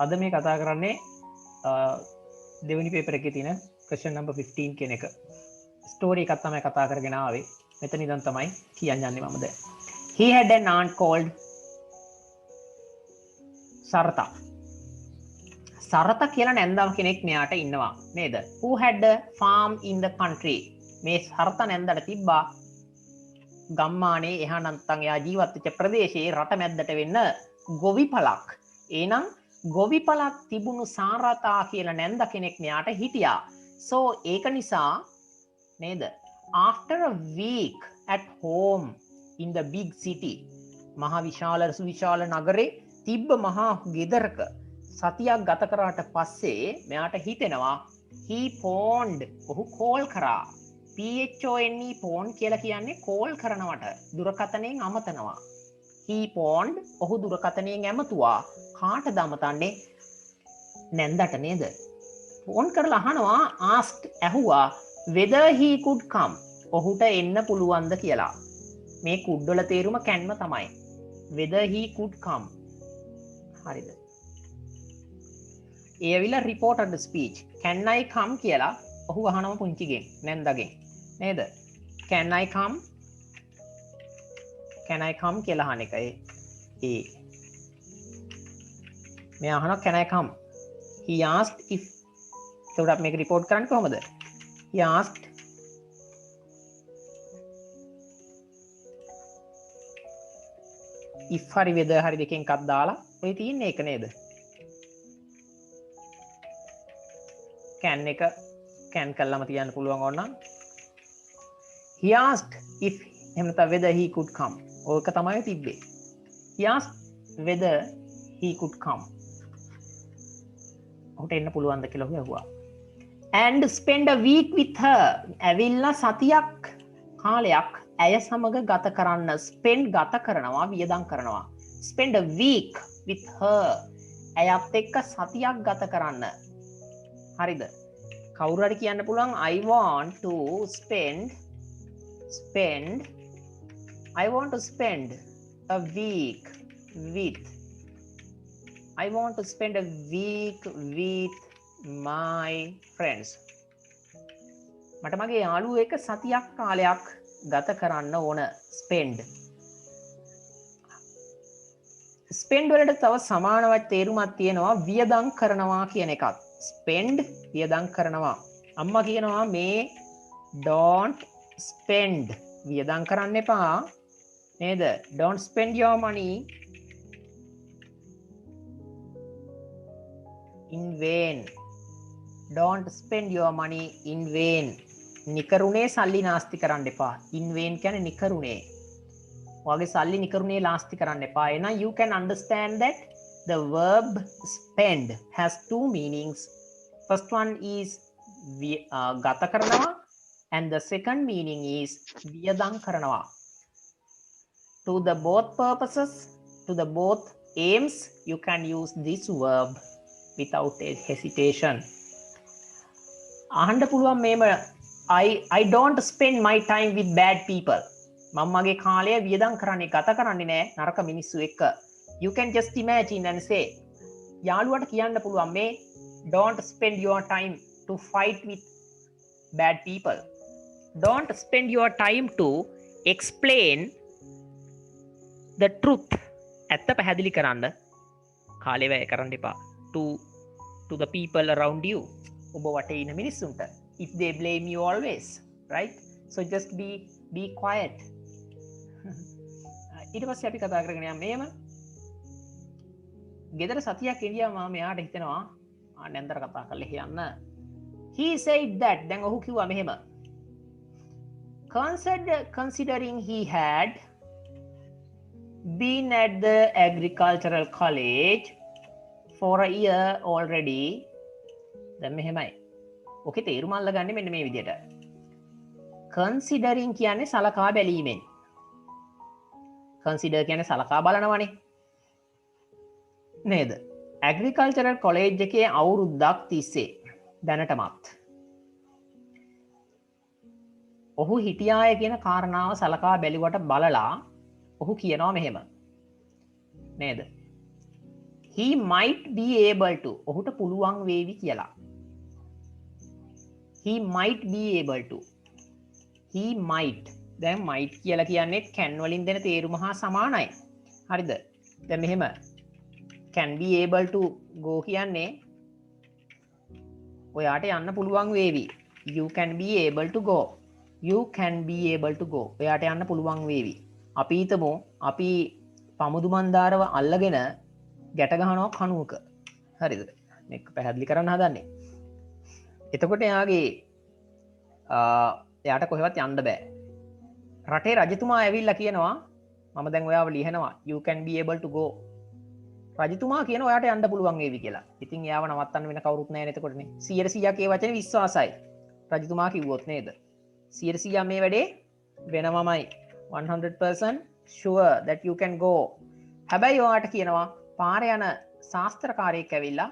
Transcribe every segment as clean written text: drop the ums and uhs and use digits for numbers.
අද මේ කතා කරන්නේ දෙවෙනි පේපර් එකේ තියෙන question number 15 කියන එක. ස්ටෝරි එකක් තමයි කතා කරගෙන ආවේ. මෙතන ඉඳන් තමයි කියන්න යන්නේ මම දැන්. He had an aunt called Sarata. Sarata කියලා නැන්දම කෙනෙක් මෙයාට ඉන්නවා නේද? Who had a farm in the country. මේ Sarata නැන්දට තිබ්බා ගම්මානේ එහා නැත්නම් එයා ජීවත් වෙච්ච ප්‍රදේශයේ රට මැද්දට වෙන්න ගොවිපලක්. එහෙනම් ගොවිපලක් තිබුණු සාරතා කියලා නැන්ද කෙනෙක් මෙයාට හිටියා. So ඒක නිසා නේද? After a week at home in the big city මහා විශාල සුවිශාල නගරේ තිබ්බ මහා ගෙදරක සතියක් ගත කරාට පස්සේ මෙයාට හිතෙනවා he phoned ඔහු කෝල් කරා. PHONE phone කියලා කියන්නේ කෝල් කරනවට දුරකථනයෙන් අමතනවා. he phoned ඔහු දුරකථනයෙන් ඇමතුවා. කාටද අමතන්නේ? නැන්දට නේද? ෆෝන් කරලා අහනවා asked ඇහුවා whether he could come ඔහුට එන්න පුළුවන්ද කියලා. මේ could වල තේරුම canම තමයි. whether he could come. හරිද? ඒ ඇවිල්ලා reported speech can I come කියලා ඔහු අහනවා පුංචිගෙන් නැන්දගෙන් නේද? can I come කියලා අහන එක ඒ මේ අහනවා can I come. he asked if එතකොට අපි මේක report කරන්නේ කොහමද? he asked if හරි whether හරි දෙකෙන් එකක් දාලා ඔය තියෙන්නේ ඒක නේද? can එක can කළාම තියන්න පුළුවන් ඕනනම් he asked if එහෙම නැත්නම් whether he could come. ඕක තමයි තිබ්බේ. he asked whether he could come. ඔහුට එන්න පුළුවන්ද කියලා ඔහු ඇහුවා. and spend a week with her. ඇවිල්ලා සතියක් කාලයක් ඇය සමග ගත කරන්න. spend ගත කරනවා වියදම් කරනවා. spend a week with her. ඇයත් එක්ක සතියක් ගත කරන්න. හරිද? කවුරු හරි කියන්න පුළුවන් I want to spend a week with my friends. මට මගේ යාළුවෝ එක්ක සතියක් කාලයක් ගත කරන්න ඕන. spend වලට තව සමානවත් තේරුමක් තියෙනවා වියදම් කරනවා කියන එකත්. spend වියදම් කරනවා. අම්මා කියනවා මේ don't spend වියදම් කරන්න එපා නේද? don't spend your money in vain. don't spend your money in vain. නිකරුණේ සල්ලි නාස්ති කරන්න එපා. in vain කියන්නේ නිකරුණේ. ඔයාගේ සල්ලි නිකරුණේ නාස්ති කරන්න එපා. එහෙනම් you can understand that the verb spend has two meanings. First one is ගත කරනවා and the second meaning is වියදම් කරනවා. To the both purposes, to the both aims, you can use this verb without hesitation. අහන්න පුළුවන් මේම I don't spend my time with bad people. මම මගේ කාලය වියදම් කරන්නේ ගත කරන්නේ නෑ නරක මිනිස්සු එක්ක. You can just imagine and say යාළුවට කියන්න පුළුවන් මේ don't spend your time to fight with bad people. Don't spend your time to explain the truth. ඇත්ත පැහැදිලි කරන්න කාලය වැය කරන්න එපා. To the people around you. ඔබ වටේ ඉන්න මිනිස්සුන්ට. If they blame you always, right? So just be quiet. ඊට පස්සේ අපි කතා කරගෙන යමු මේම. ගෙදර සතියක් ඉඳියා මම මෙයාට හිතෙනවා නැන්දර කතා කරලා කියන්න. He said that දැන් ඔහු කිව්වා මෙහෙම. Considering he had been at the agricultural college for a year already. දැන් මෙහෙමයි. ඔකේ තේරුම අල්ලගන්නේ මෙන්න මේ විදිහට. considering කියන්නේ සලකා බැලීමෙන්. consider කියන්නේ සලකා බලනවනේ. නේද? agricultural college එකේ අවුරුද්දක් තිස්සේ දැනටමත් ඔහු හිටියාය කියන කාරණාව සලකා බැලුවට බලලා ඔහු කියනවා මෙහෙම. නේද? he might be able to ඔහුට පුළුවන් වේවි කියලා. he might be able to he might දැන් might කියලා කියන්නේ can වලින් දෙන තේරුම හා සමානයි. හරිද? දැන් මෙහෙම can be able to go කියන්නේ ඔයාට යන්න පුළුවන් වේවි. you can be able to go. you can be able to go. ඔයාට යන්න පුළුවන් වේවි. අපි හිතමු අපි පමුදු මන්දාරව අල්ලගෙන ගැට ගහනවා කණුවක. හරිද? මේක පැහැදිලි කරන්න හදන්නේ. එතකොට එයාට කොහෙවත් යන්න බෑ. රටේ රජතුමා ඇවිල්ලා කියනවා මම දැන් ඔයාව ලියනවා you can be able to go. රජතුමා කියන ඔයාට යන්න පුළුවන් වේවි කියලා. ඉතින් එයාව නවත්තන්න වෙන කවුරුත් නැහැ නේද එතකොටනේ. 100%ක් ඒ වචනේ විශ්වාසයි. රජතුමා කිව්වොත් නේද? 100% මේ වැඩේ වෙනවමයි. 100% sure that you can go. හැබැයි ඔයාට කියනවා පාර යන ශාස්ත්‍රකාරයෙක් ඇවිල්ලා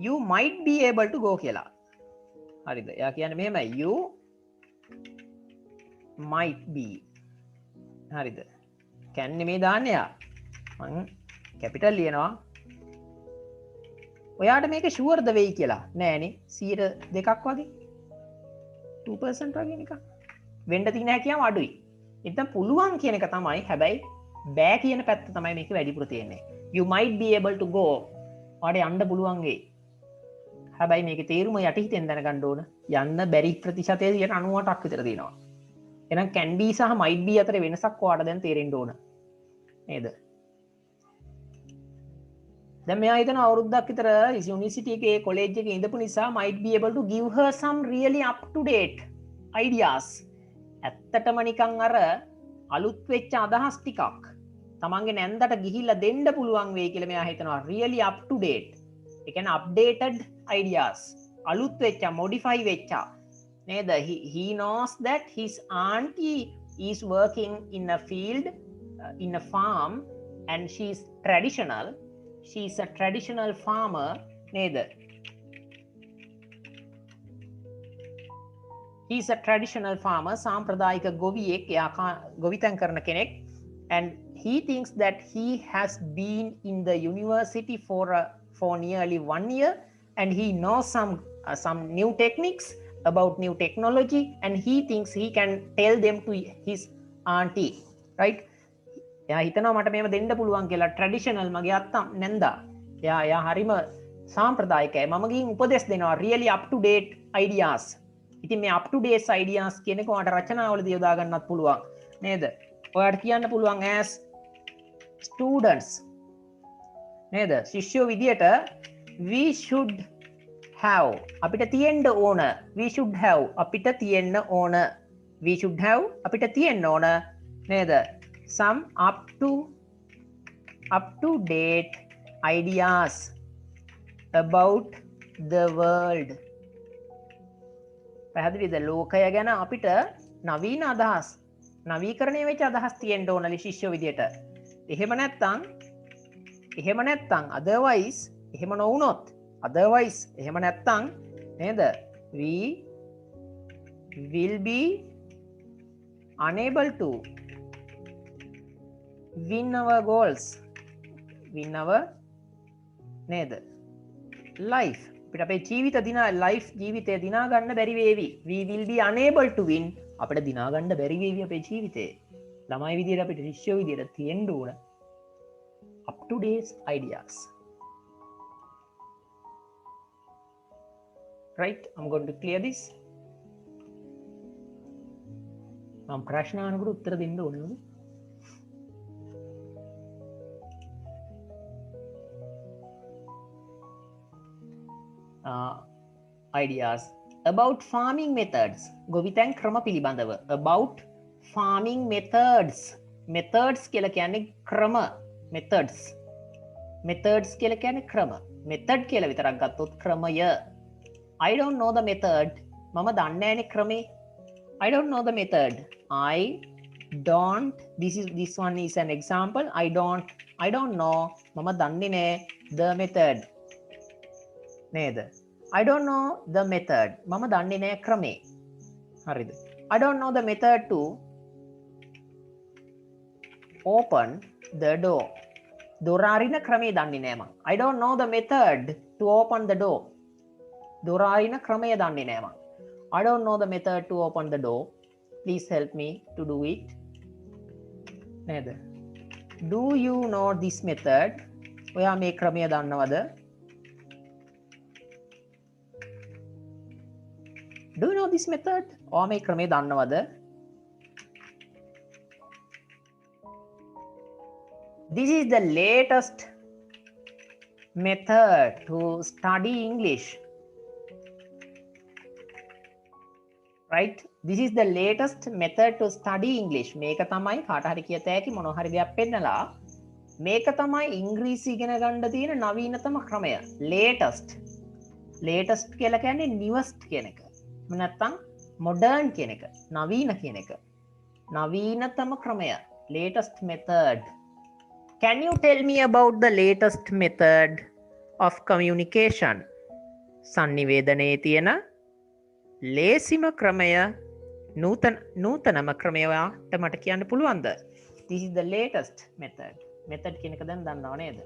you might be able to go කියලා. හරිද? එයා කියන්නේ මෙහෙමයි you might be. හරිද? කියන්නේ මේ දාන්නේ එයා. මං කැපිටල් ලියනවා. ඔයාට මේක ෂුවර්ද වෙයි කියලා. නෑනේ 2% වගේ. 2% වගේ නිකන්. වෙන්න තියෙන හැකියාව අඩුයි. ඉතින් පුළුවන් කියන එක තමයි. හැබැයි බෑ කියන පැත්ත තමයි මේක වැඩිපුර තියෙන්නේ. you might be able to go. ඔයාට යන්න පුළුවන් වෙයි. හැබැයි මේකේ තේරුම යටිහිතෙන් දැනගන්න ඕන. යන්න බැරි ප්‍රතිශතය 98ක් විතර තියෙනවා. එහෙනම් can be සහ might be අතර වෙනසක් ඔයාට දැන් තේරෙන්න ඕන. නේද? දැන් මෙයා හිතන අවුරුද්දක් විතර යුනිවර්සිටි එකේ කොලෙජ් එකේ ඉඳපු නිසා might be able to give her some really up to date ideas. ඇත්තටම නිකන් අර අලුත් වෙච්ච අදහස් ටිකක් තමන්ගේ නැන්දට ගිහිල්ලා දෙන්න පුළුවන් වෙයි කියලා මෙයා හිතනවා. really up to date. ඒ කියන්නේ updated ideas. අලුත් වෙච්ච modify වෙච්ච නේද? he knows that his auntie is working in a field in a farm and she is traditional. She is a traditional farmer නේද? he is a traditional farmer. සාම්ප්‍රදායික ගොවියෙක්. එයා ගොවිතැන් කරන කෙනෙක්. and he thinks that he has been in the university for nearly 1 year and he knows some new techniques about new technology and he thinks he can tell them to his auntie, right? එයා හිතනවා මට මේව දෙන්න පුළුවන් කියලා. Traditional මගේ අත්තා නැන්දා. එයා හරිම සාම්ප්‍රදායිකයි. මම ගිහින් උපදෙස් දෙනවා really up to date ideas. ඉතින් මේ up to date ideas කියන එක ඔයාලට රචනාවලදී යොදා ගන්නත් පුළුවන් නේද? ඔයාලට කියන්න පුළුවන් as students නේද? ශිෂ්‍යයෝ විදියට we should have අපිට තියෙන්න ඕන. we should have අපිට තියෙන්න ඕන. we should have අපිට තියෙන්න ඕන නේද? some up to date ideas about the world. පැහැදිලිද? ලෝකය ගැන අපිට නවීන අදහස්, නවීකරණය වෙච්ච අදහස් තියෙන්න ඕනලි ශිෂ්‍යයෝ විදියට. එහෙම නැත්නම් otherwise එහෙම නොවුනොත් otherwise එහෙම නැත්නම් නේද? we will be unable to win our goals. win our නේද? life. අපිට අපේ ජීවිත ජීවිතය දිනා ගන්න බැරි වේවි. we will be unable to win. අපිට දිනා ගන්න බැරි වේවි අපේ ජීවිතේ. ළමයි විදියට අපිට ශිෂ්‍යයෝ විදියට තියෙන්න ඕන up to date ideas. right? I'm going to clear this. මම ප්‍රශ්න අහනකොට උත්තර දෙන්න ඕනේ. ideas about farming methods. ගොවිතැන් ක්‍රම පිළිබඳව. about farming methods. methods කියලා කියන්නේ ක්‍රම. methods කියලා කියන්නේ ක්‍රම. method කියලා විතරක් ගත්තොත් ක්‍රමය. I don't know the method. මම දන්නේ නැනේ ක්‍රමේ. I don't know the method. I don't. This one is an example. I don't know. මම දන්නේ නැහැ the method. නේද? I don't know the method. මම දන්නේ නැහැ ක්‍රමේ. හරිද? I don't know the method to open the door. දොර අරින ක්‍රමය දන්නේ නෑ මං. I don't know the method to open the door. දොර අරින ක්‍රමය දන්නේ නෑ මං. I don't know the method to open the door. Please help me to do it. නේද? Do you know this method? ඔයා මේ ක්‍රමය දන්නවද? Do you know this method? ඔයා මේ ක්‍රමය දන්නවද? This is the latest method to study English. Right? This is the latest method to study English. මේක තමයි කාට හරි කියත හැකි මොනවා හරි දෙයක් පෙන්නලා මේක තමයි ඉංග්‍රීසි ඉගෙන ගන්න තියෙන නවීනතම ක්‍රමය. latest. latest කියලා කියන්නේ newest කියන එක. නැත්නම් modern කියන එක. නවීන කියන එක. නවීනතම ක්‍රමය. latest method. Can you tell me about the latest method of communication? sannivedanයේ තියෙන ලේසිම ක්‍රමය නූතනම ක්‍රමය ඔයාට මට කියන්න පුළුවන්ද? This is the latest method. method කියන එක දැන් දන්නව නේද?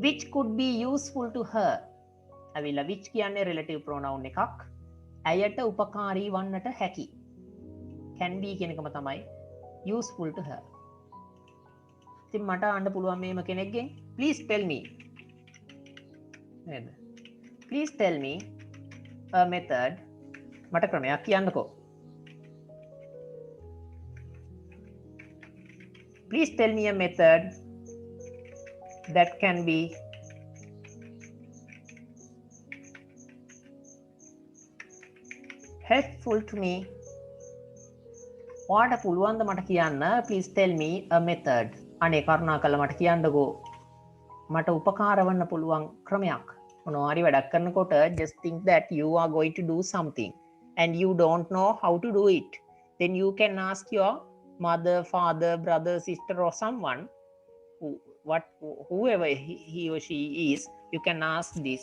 Which could be useful to her. අවිලා which කියන්නේ relative pronoun එකක්. ඇයට උපකාරී වන්නට හැකි. Can be කියන එකම තමයි useful to her. ඉතින් මට අහන්න පුළුවන් මේම කෙනෙක්ගෙන් please tell me. නේද? Please tell me a method. මට ක්‍රමයක් කියන්නකෝ. Please tell me a method that can be helpful to me. ඔයාට පුළුවන්ද මට කියන්න please tell me a method. අනේ කරුණාකරලා මට කියන්නකෝ. මට උපකාර වන්න පුළුවන් ක්‍රමයක්. මොනවා හරි වැඩක් කරනකොට just think that you are going to do something and you don't know how to do it. Then you can ask your mother, father, brother, sister or someone, whoever he or she is, you can ask this.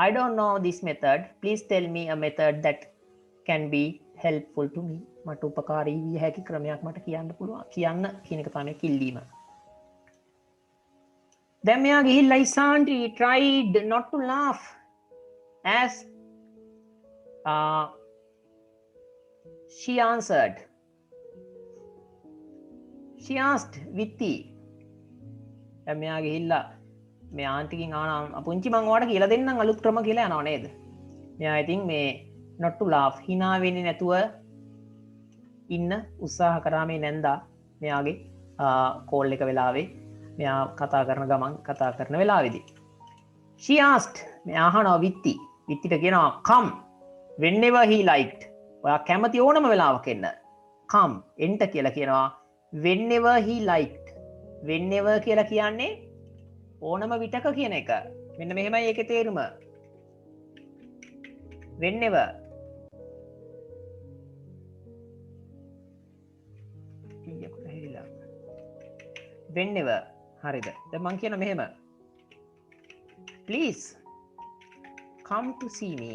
I don't know this method. Please tell me a method that can be helpful to me. මට උපකාරී විය හැකි ක්‍රමයක් මට කියන්න පුළුවන්. කියන්න කියන එක තමයි කිල්ලීම. දැන් මෙයා ගිහිල්ලා Isanti tried not to laugh as she answered. She asked Vitti. දැන් මෙයා ගිහිල්ලා මේ ආන්ටිකින් ආන පුංචි මං ඔයාලට කියලා දෙන්නම් අලුත් ක්‍රම කියලා යනවා නේද? මෙයා ඉතින් මේ not to laugh hina වෙන්නේ නැතුව ඉන්න උත්සාහ කරා මේ නැන්දා මෙයාගේ කෝල් එක වෙලාවේ මෙයා කතා කරන ගමන් කතා කරන වෙලාවේදී. She asked මෙයා අහනවා විත්ති. විත්තිට කියනවා come whenever he liked. ඔයා කැමති ඕනම වෙලාවක එන්න. come එන්ට කියලා කියනවා whenever he liked. whenever කියලා කියන්නේ ඕනම විටක කියන එක. මෙන්න මෙහෙමයි ඒකේ තේරුම. whenever whenever හරිද? දැන් මං කියන මෙහෙම please come to see me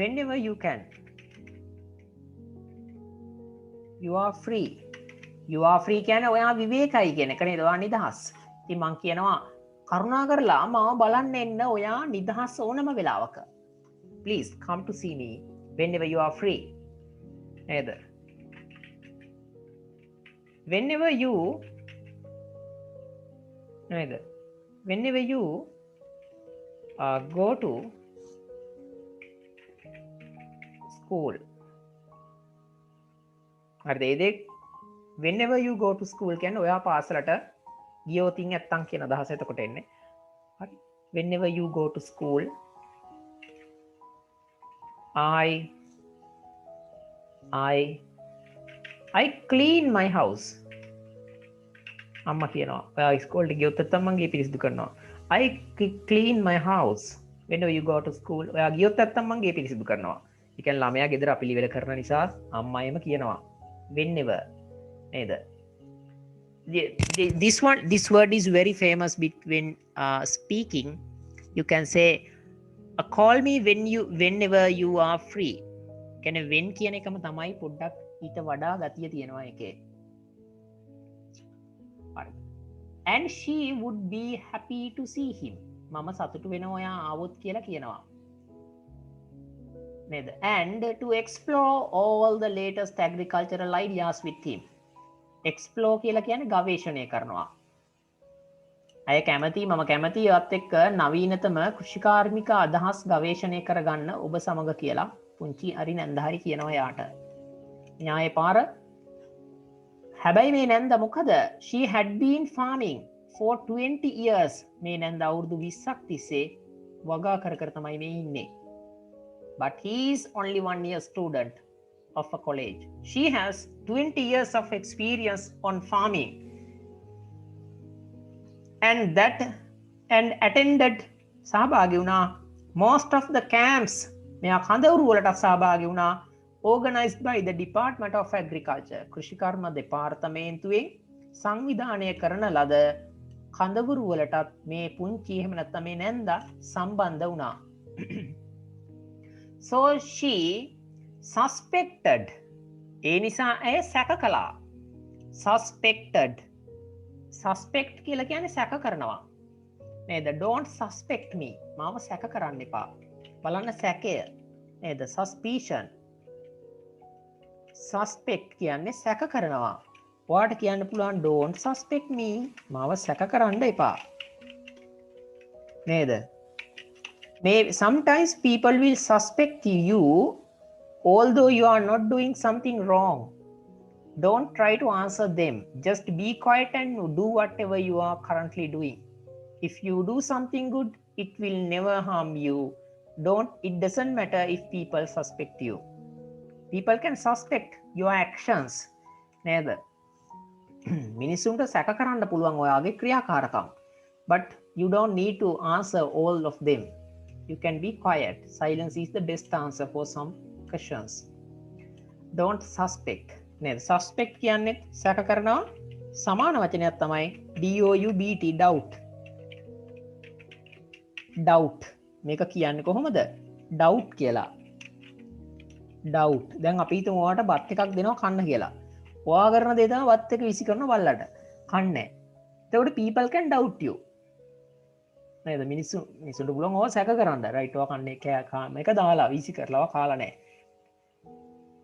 whenever you can. You are free. You are free කියන්නේ ඔයා විවේකයි කියන එක නේද? ඔයා නිදහස්. ඉතින් මං කියනවා කරුණාකරලා මාව බලන්න එන්න ඔයා නිදහස් ඕනම වෙලාවක. Please come to see me whenever you are free. නේද? Whenever you නේද? Whenever you go to school. හරිද? ඒ දෙක whenever you go to school කියන්නේ ඔයා පාසලට ගියොතින් නැත්තම් කියන අදහස එතකොට එන්නේ. හරි. Whenever you go to school I clean my house. අම්මා කියනවා ඔයා ඉස්කෝලේ ගියොත් නැත්තම් මං ගේ පිරිසිදු කරනවා. I clean my house whenever you go to school. ඔයා ගියොත් නැත්තම් මං ගේ පිරිසිදු කරනවා. ඒ කියන්නේ ළමයා ගෙදර අපිලිවෙල කරන නිසා අම්මා එම කියනවා. Whenever නේද? This word is very famous when speaking. You can say call me whenever you are free. කියන්නේ when කියන එකම තමයි පොඩ්ඩක් ඊට වඩා ගතිය තියෙනවා එකේ. And she would be happy to see him. මම සතුටු වෙනවා ඔයා ආවොත් කියලා කියනවා. නේද? And to explore all the latest agricultural ideas with him. Explore කියලා කියන්නේ ගවේෂණය කරනවා. අය කැමති මම කැමති ඒවත් එක්ක නවීනතම කෘෂිකාර්මික අදහස් ගවේෂණය කරගන්න ඔබ සමග කියලා පුංචි හරි නැන්දහරි කියනවා යාට. න්‍යාය පාර. හැබැයි මේ නැන්ද මොකද? She had been farming for 20 years. මේ නැන්ද අවුරුදු 20ක් තිස්සේ වගා කර කර තමයි මේ ඉන්නේ. But he is only 1 year student of a college. She has 20 years of experience on farming. And attended සහභාගී වුණා most of the camps. මෙයා කඳවුරු වලට සහභාගී වුණා organized by the Department of Agriculture. කෘෂිකර්ම දෙපාර්තමේන්තුවෙන් සංවිධානය කරන ලද කඳවුරු වලටත් මේ පුංචි එහෙම නැත්නම් මේ නැන්දා සම්බන්ධ වුණා. So she suspected. ඒ නිසා ඇය සැක කළා. Suspected. Suspect කියලා කියන්නේ සැක කරනවා. නේද? Don't suspect me. මාව සැක කරන්න එපා. බලන්න සැකය. නේද? Suspicion. Suspect කියන්නේ සැක කරනවා. ඔයාට කියන්න පුළුවන් don't suspect me. මාව සැක කරන්න එපා. නේද? Sometimes people will suspect you although you are not doing something wrong. Don't try to answer them. Just be quiet and do whatever you are currently doing. If you do something good, it will never harm you. It doesn't matter if people suspect you. People can suspect your actions. නේද? මිනිසුන්ට සැක කරන්න පුළුවන් ඔයාගේ ක්‍රියාකාරකම්. But you don't need to answer all of them. You can be quiet. Silence is the best answer for some questions. Don't suspect. නේද? Suspect කියන්නේ සැක කරනවා. සමාන වචනයක් තමයි doubt. doubt. doubt. මේක කියන්නේ කොහොමද? doubt කියලා. doubt. දැන් අපි හිතමු ඔයාට බත් එකක් දෙනවා කන්න කියලා. ඔයා කරන දේ තමයි බත් එක විසි කරන බල්ලට. කන්නේ. එතකොට people can doubt you. නේද? මිනිස්සුන්ට පුළුවන් ඔයා සැක කරන්න. right ඔයා කන්නේ මේක දාලා විසි කරලා ඔයා කාලා නැහැ.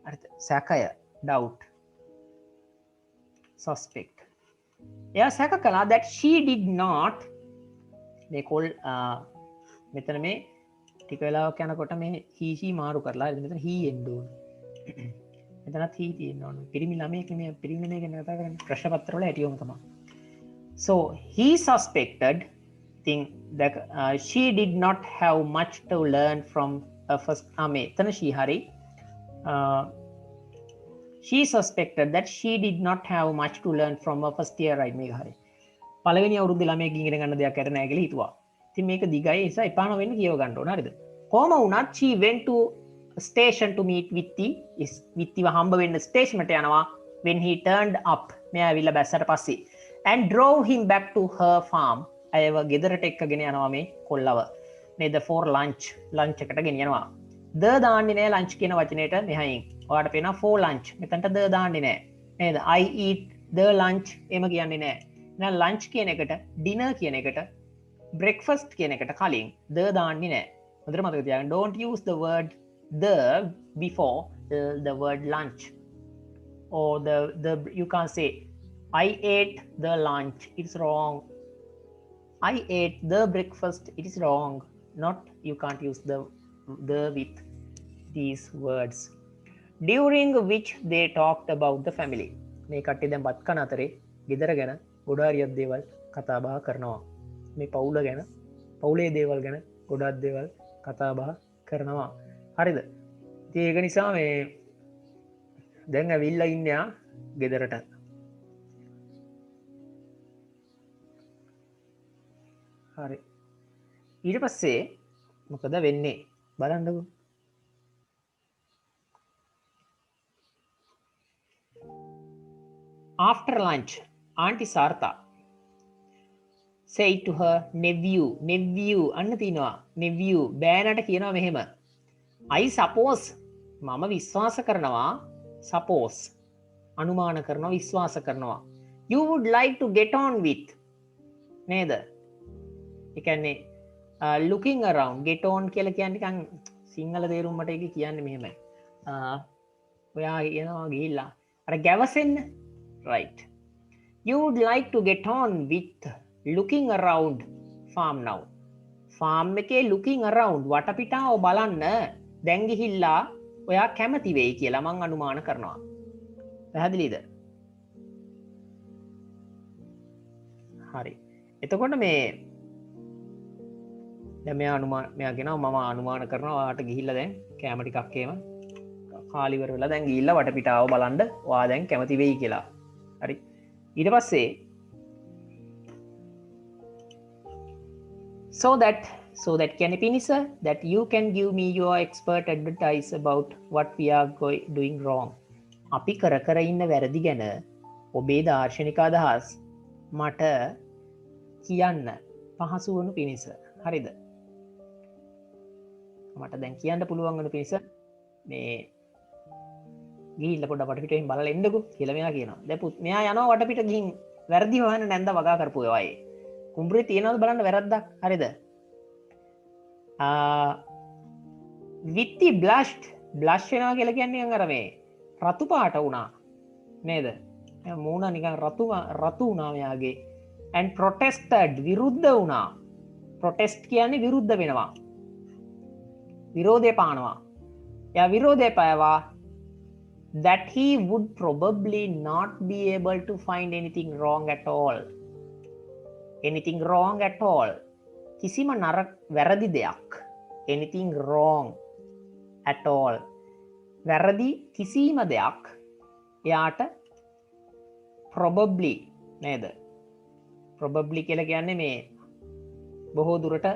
හරිද? සැකය. doubt. Suspect. එයා සැක කළා that she did not මේ කොල් මෙතන මේ ටික වෙලාවක් යනකොට මේ he she මාරු කරලා මෙතන he එන්න ඕන. මෙතනත් he තියෙන්න ඕන. පිරිමි ළමයෙක් මේ පිරිමි ළමයෙක් ගැන කතා කරන්නේ ප්‍රශ්න පත්‍ර වල ඇටියෝම තමයි. So he suspected that she did not have much to learn from first මෙතන she හරි she suspected that she did not have much to learn from her first year right මේක හරි. පළවෙනි අවුරුද්දේ ළමයෙක් ඉගෙන ගන්න දෙයක් අර නැහැ කියලා හිතුවා. ඉතින් මේක දිගයි ඒ නිසා එපා නොවෙන්න කියව ගන්න ඕන හරිද? කොහම වුණත් she went to station to meet විත්තිව හම්බ වෙන්න ස්ටේෂන් එකට යනවා when he turned up. මෙයා ඇවිල්ලා බැස්සට පස්සේ and drove him back to her farm. අයව ගෙදරට එක්කගෙන යනවා මේ කොල්ලව. නේද? for lunch එකට ගෙනියනවා. ද දාන්නේ නැහැ lunch කියන වචනේට මෙහයින්. ඔයාට පේනවා for lunch. මෙතනට ද දාන්නේ නැහැ. නේද? I eat the lunch එම කියන්නේ නැහැ. එහෙනම් lunch කියන එකට dinner කියන එකට breakfast කියන එකට කලින් ද දාන්නේ නැහැ. හොඳට මතක තියාගන්න. Don't use the word the before the word lunch. Or you can't say I ate the lunch. It's wrong. I ate the breakfast. It is wrong. Not you can't use the with these words. During which they talked about the family. මේ කට්ටිය දැන් බත් කන අතරේ ගෙදර ගැන ගොඩාරියක් දේවල් කතා බහ කරනවා. මේ පවුල ගැන පවුලේ දේවල් ගැන ගොඩක් දේවල් කතා බහ කරනවා. හරිද? ඉතින් ඒක නිසා මේ දැන් ඇවිල්ලා ඉන්නේ ගෙදරට. හරි. ඊට පස්සේ මොකද වෙන්නේ? බලන්නකෝ. After lunch, Auntie Sartha said to her nephew අන්න තියෙනවා nephew බෑනට කියනවා මෙහෙම I suppose මම විශ්වාස කරනවා suppose අනුමාන කරනවා විශ්වාස කරනවා you would like to get on with නේද ඒ කියන්නේ looking around get on කියලා කියන්නේ නිකන් සිංහල තේරුම් මට ඒක කියන්නේ මෙහෙමයි ඔයා යනවා ගිහිල්ලා අර ගැවසෙන්න right you would like to get on with looking around farm now farm එකේ looking around වටපිටාව බලන්න දැන් ගිහිල්ලා ඔයා කැමති වෙයි කියලා මං අනුමාන කරනවා පැහැදිලිද හරි එතකොට මේ දැන් මෙයා කියනවා මම අනුමාන කරනවා ඔයාට ගිහිල්ලා දැන් කැම ටිකක් එහෙම කාලි ඉවර වෙලා දැන් ගිහිල්ලා වටපිටාව බලන්න ඔයා දැන් කැමති වෙයි කියලා හරි ඊට පස්සේ so that කියන්නේ පිනිස that you can give me your expert advice about what we are doing wrong අපි කර ඉන්න වැරදි ගැන ඔබේ දාර්ශනික අදහස් මට කියන්න පහසු වනු පිණිස හරිද මට දැන් කියන්න පුළුවන් වනු පිණිස මේ ගිහිල්ලා පොඩ්ඩක් වටපිටෙන් බලලා එන්නකෝ කියලා මෙයා කියනවා දැන් පුත් මෙයා යනවා වටපිට ගිහින් වැරදි හොයන්න නැන්ද වගා කරපු ඒවා ඒ කුඹුරේ තියනවද බලන්න වැරද්දක් හරිද විත්ති බ්ලෂ්ඩ් බ්ලෂ් වෙනවා කියලා කියන්නේ අර මේ රතු පාට වුණා නේද මූණ නිකන් රතු වුණා මෙයාගේ and protested විරුද්ධ වුණා protest කියන්නේ විරුද්ධ වෙනවා විරෝධය පානවා එයා විරෝධය පෑවා that he would probably not be able to find anything wrong at all කිසිම නරක වැරදි දෙයක් anything wrong at all වැරදි කිසිම දෙයක් එයාට probably නේද probably කියලා කියන්නේ මේ බොහෝ දුරට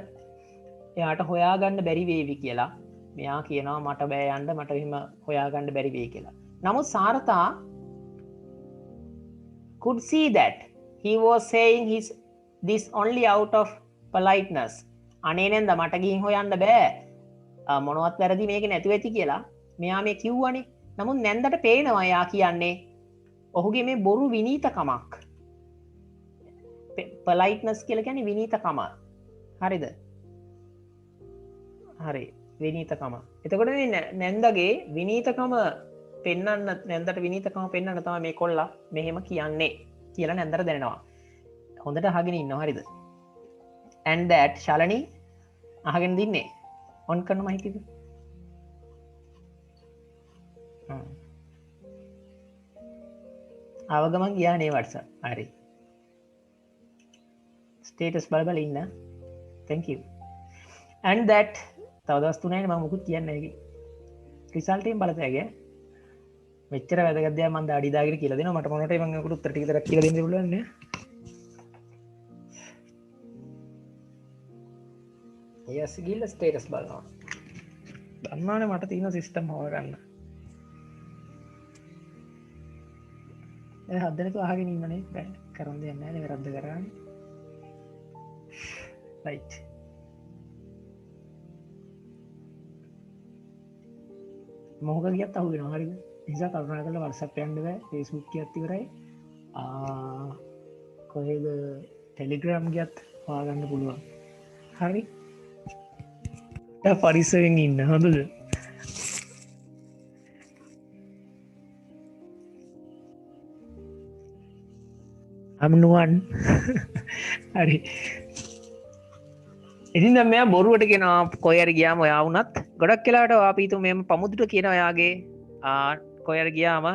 එයාට හොයාගන්න බැරි වේවි කියලා මෙයා කියනවා මට බෑ යන්න මට එහෙම හොයාගන්න බැරි වෙයි කියලා නමුත් සාරතා could see that he was saying this only out of politeness අනේ නේද මට ගිහින් හොයන්න බෑ මොනවත් වැරදි මේක නැතුව ඇති කියලා මෙයා මේ කිව්වනේ නමුත් නැන්දට පේනවා එයා කියන්නේ ඔහුගේ මේ බොරු විනීතකමක් politeness කියලා කියන්නේ විනීතකම හරිද හරි විනීතකම එතකොට මේ නැන්දගේ විනීතකම පෙන්වන්න නැන්දට විනීතකම පෙන්වන්න තමයි මේ කොල්ලා මෙහෙම කියන්නේ කියලා නැන්දට දැනෙනවා හොඳට අහගෙන ඉන්නවා හරිද and that ශලනි අහගෙන දින්නේ on කරන මයික් එක අවගමන් ගියානේ WhatsApp හරි ස්ටේටස් බල ඉන්න thank you and that තව දවස් 3යි මම මුකුත් කියන්නේ නැහැ රිසල්ට් එකෙන් බලතෑගේ මෙච්චර වැදගත් දෙයක් මම දාඩි දාගෙන කියලා දෙනවා මට මොනට මම උකට උත්තර ටික විතරක් කියලා දෙන්න පුළුවන් නේ yes ගිහලා ස්ටේටස් බලනවා දන්නවනේ මට තියෙන සිස්ටම් හොයාගන්න ඒ හදන්නක අහගෙන ඉන්නනේ බෑ කරන් දෙයක් නැහැ නේ වැරද්ද කරන්නේ right මොකක් ගියත් අහුවෙනවා හරිද නිසා කරුණා කරලා WhatsApp යන්න බෑ Facebook කියත් ඉවරයි කොහෙද Telegram ගියත් හොයාගන්න පුළුවන් හරි පරිස්සමෙන් ඉන්න හොඳද අමනුවන් හරි ඉතින් දැන් මෙයා බොරුවට කියනවා කොයර ගියාම ඔයා වුණත් ගොඩක් වෙලාවට අපි හිතමු මෙම පමුදුට කියනවා එයාගේ කොයර ගියාම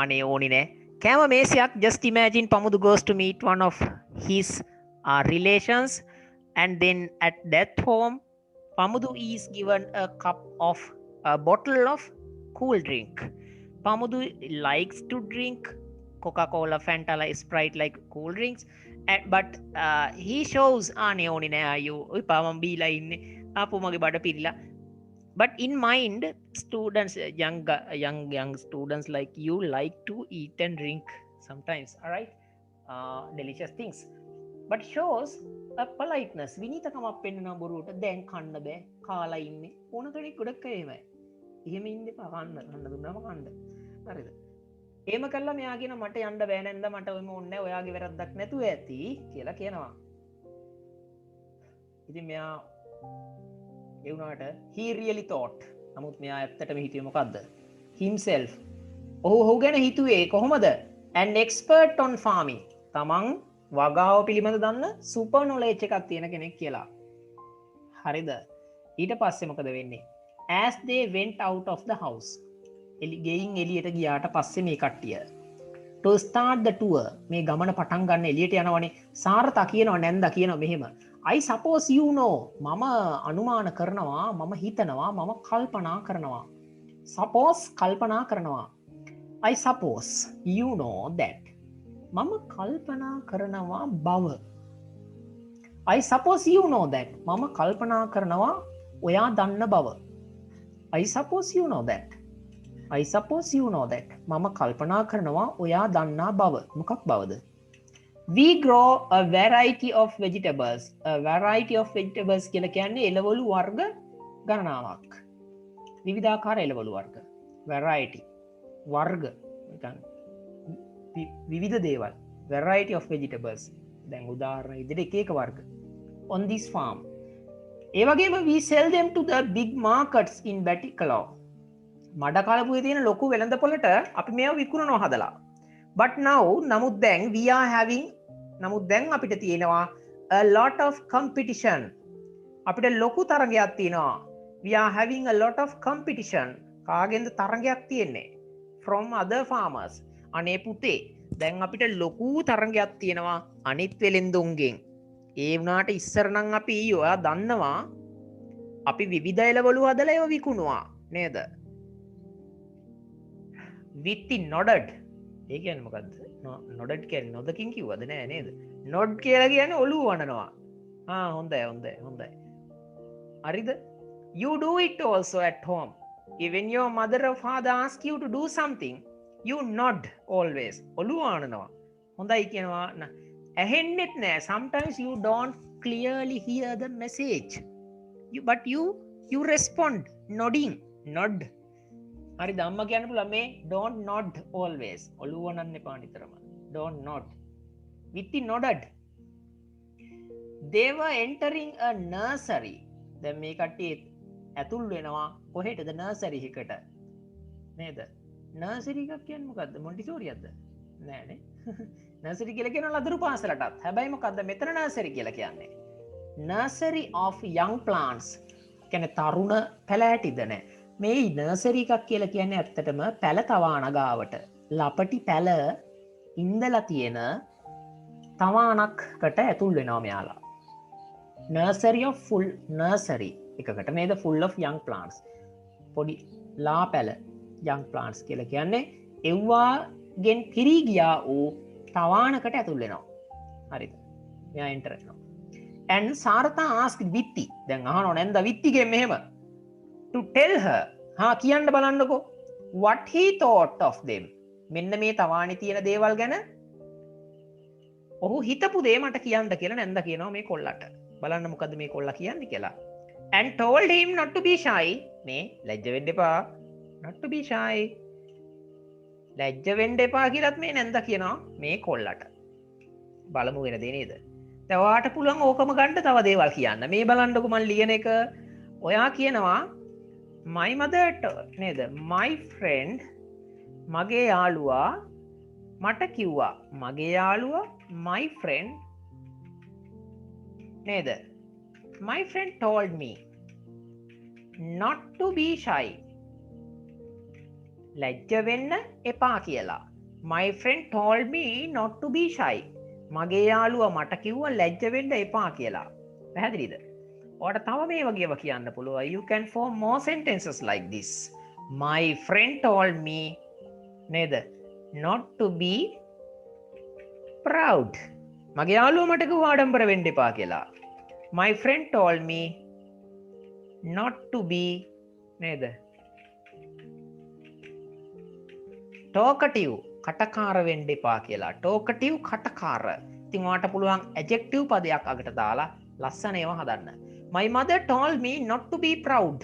අනේ ඕනි නෑ කෑම මේසයක් just imagine pamudu goes to meet one of his relations and then at that home pamudu is given a bottle of cool drink pamudu likes to drink Coca-Cola, Fanta, like Sprite, like cool drinks. But he shows ane oni ne ayu pamam bila inne apu mage bada pirila. But in mind, students, young students like you like to eat and drink sometimes, all right, delicious things. But shows politeness විනීතකමක් පෙන්වනවා බොරුවට. දැන් කන්න බෑ කාලා ඉන්නේ ඕන කෙනෙක් ගොඩක් එහෙමයි. එහෙම ඉන්න එපා කන්න දුන්නම කන්න. හරිද? එහෙම කළා මෙයා කියන මට යන්න බෑ නේද මට ඔයම ඕනේ ඔයාගේ වැරද්දක් නැතුව ඇති කියලා කියනවා. ඉතින් මෙයා ඒ වුණාට he really thought නමුත් මෙයා ඇත්තටම හිතුවේ මොකද්ද? himself ඔහු ගැන හිතුවේ කොහොමද? an expert on farming. තමන් වගාව පිළිබඳ දන්න සුපර් නොලෙජ් එකක් තියෙන කෙනෙක් කියලා. හරිද? ඊට පස්සේ මොකද වෙන්නේ? as they went out of the house. ගෙයින් එළියට ගියාට පස්සේ මේ කට්ටිය to start the tour මේ ගමන පටන් ගන්න එළියට යනවනේ. සාරතා කියනවා නැන්දා කියනවා මෙහෙම. I suppose you know මම අනුමාන කරනවා මම හිතනවා මම කල්පනා කරනවා. suppose කල්පනා කරනවා. I suppose you know that මම කල්පනා කරනවා බව. I suppose you know that මම කල්පනා කරනවා ඔයා දන්න බව. I suppose you know that I suppose you know that මම කල්පනා කරනවා ඔයා දන්නා බව. මොකක් බවද? We grow a variety of vegetables. A variety of vegetables කියලා කියන්නේ එළවලු වර්ග ගණනාවක්. විවිධාකාර එළවලු වර්ග. variety වර්ග විවිධ දේවල්. variety of vegetables. දැන් උදාහරණ විදිහට එක එක වර්ග. on this farm. ඒ වගේම we sell them to the big markets in Batticalow. මඩකලපුවේ තියෙන ලොකු වෙළඳපොළට අපි මේවා විකුණනවා හදලා. but now නමුත් දැන් we are having නමුත් දැන් අපිට තියෙනවා a lot of competition. අපිට ලොකු තරගයක් තියෙනවා. we are having a lot of competition. කාගෙන්ද තරගයක් තියෙන්නේ? from other farmers. අනේ පුතේ දැන් අපිට ලොකු තරගයක් තියෙනවා අනිත් වෙළෙන්දුන්ගෙන්. ඒ වුණාට ඉස්සර නම් අපි ඔයා දන්නවා අපි විවිධ එළවලු හදලා ඒවා විකුණුවා නේද? විත්ති නොඩඩ්. ඒ කියන්නේ මොකද්ද? නොඩඩ් කියන්නේ නොදකින් කිව්වද නෑ නේද? නොඩ් කියලා කියන්නේ ඔළුව වනනවා. හොඳයි. හරිද? You do it also at home. Even your mother or father ask you to do something, you nod always. ඔළුව වනනවා. හොඳයි කියනවා. ඇහෙන්නෙත් නෑ. Sometimes you don't clearly hear the message. But you respond nodding. Nod. හරි ධම්ම කියන්න පුළුවන් මේ don't nod always. ඔළුව වනන්න එපා නිතරම. Don't nod. Vitti nodded. They were entering a nursery. දැන් මේ කට්ටිය ඇතුල් වෙනවා කොහෙටද? nursery එකට. නේද? nursery එකක් කියන්නේ මොකද්ද? මොන්ටිසෝරියක්ද? නෑනේ. nursery කියලා කියනවා ලදරු පාසලටත්. හැබැයි මොකද්ද මෙතන nursery කියලා කියන්නේ? nursery of young plants. කියන්නේ තරුණ පැලෑටිද නෑ. මේ නර්සරි එකක් කියලා කියන්නේ ඇත්තටම පැල තවාන ගාවට ලපටි පැල ඉඳලා තියෙන තවානක්කට ඇතුල් වෙනවා මෙයාලා. nursery of full nursery එකකට නේද? full of young plants. පොඩි ලා පැල young plants කියලා කියන්නේ එව්වාගෙන් පිරී ගියා වූ තවානකට ඇතුල් වෙනවා. හරිද? මෙයා එන්ටර් වෙනවා. and Sartha asked Vitti. දැන් අහනවා නැන්ද විත්තිගෙන් මෙහෙම to tell her කියන්න බලන්නකෝ what he thought of them. මෙන්න මේ තවානි තියෙන දේවල් ගැන ඔහු හිතපු දේ මට කියන්න කියලා නැන්ද කියනවා මේ කොල්ලට. බලන්න මොකද්ද මේ කොල්ලා කියන්නේ කියලා. and told him not to be shy. මේ ලැජ්ජ වෙන්න එපා. not to be shy. ලැජ්ජ වෙන්න එපා කියලාත් මේ නැන්ද කියනවා මේ කොල්ලට. බලමු වෙන දේ නේද? දැන් ඔයාට පුළුවන් ඕකම ගන්න තව දේවල් කියන්න. මේ බලන්නකෝ මම ලියන එක. ඔයා කියනවා my mother නේද? my friend මගේ යාළුවා මට කිව්වා. මගේ යාළුවා my friend නේද? my friend told me not to be shy. ලැජ්ජ වෙන්න එපා කියලා. my friend told me not to be shy. මගේ යාළුවා මට කිව්වා ලැජ්ජ වෙන්න එපා කියලා. පැහැදිලිද? ඔයාට තව මේ වගේව කියන්න පුළුවන්. You can form more sentences like this. My friend told me නේද? not to be proud. මගේ යාළුවා මට කිව්වා ආඩම්බර වෙන්න එපා කියලා. My friend told me not to be නේද? talkative. කටකාර වෙන්න එපා කියලා. talkative කටකාර. ඉතින් ඔයාට පුළුවන් adjective පදයක් අගට දාලා ලස්සන ඒවා හදන්න. My mother told me not to be proud.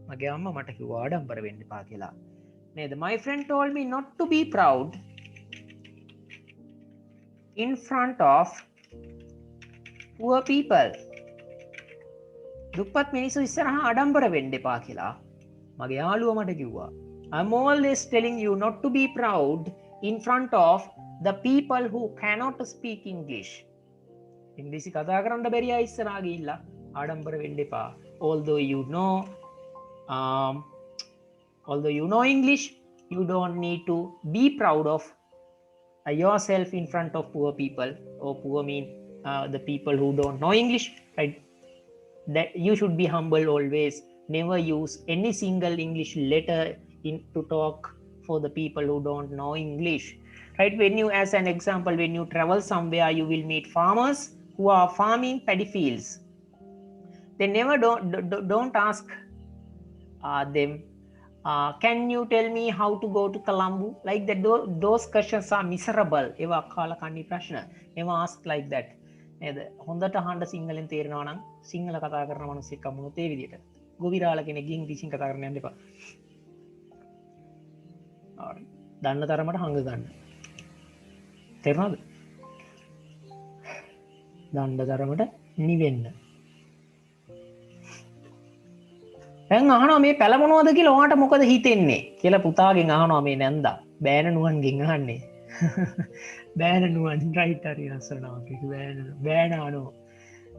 මගේ අම්මා මට කිව්වා ආඩම්බර වෙන්න එපා කියලා. නේද? My friend told me not to be proud in front of poor people. දුප්පත් මිනිස්සු ඉස්සරහා ආඩම්බර වෙන්න එපා කියලා මගේ යාළුවා මට කිව්වා. I'm always telling you not to be proud in front of the people who cannot speak English. ඉංග්‍රීසි කතා කරන්න බැරි අය ඉස්සරහා ගිහිල්ලා ආඩම්බර වෙන්න එපා. Although you know English, you don't need to be proud of yourself in front of poor people, or poor mean the people who don't know English, right? That you should be humble always. Never use any single English letter to talk for the people who don't know English, right? When you, as an example, when you travel somewhere, you will meet farmers who are farming paddy fields. They never don't ask them, can you tell me how to go to Colombo? Like that, those questions are miserable. ඒවා කාලා කන්නේ ප්‍රශ්න. ඒවා ask like that. නේද? හොඳට අහන්න සිංහලෙන් තේරෙනවා නම් සිංහල කතා කරන මිනිස්සෙක් අමුණොත් ඒ විදිහට. ගොවිරාළ කෙනෙක් ඉංග්‍රීසියෙන් කතා කරන්න යන්න එපා. හරි. දන්න තරමට හංග ගන්න. තේරුණාද? දන්න තරමට නිවෙන්න. දැන් අහනවා මේ පැල මොනවද කියලා ඔයාට මොකද හිතෙන්නේ කියලා පුතාගෙන් අහනවා මේ නැන්දා. බෑනනුවන්ගෙන් අහන්නේ. බෑනනුවන් රයිට් හරි අසරනවා කියලා බෑනානෝ.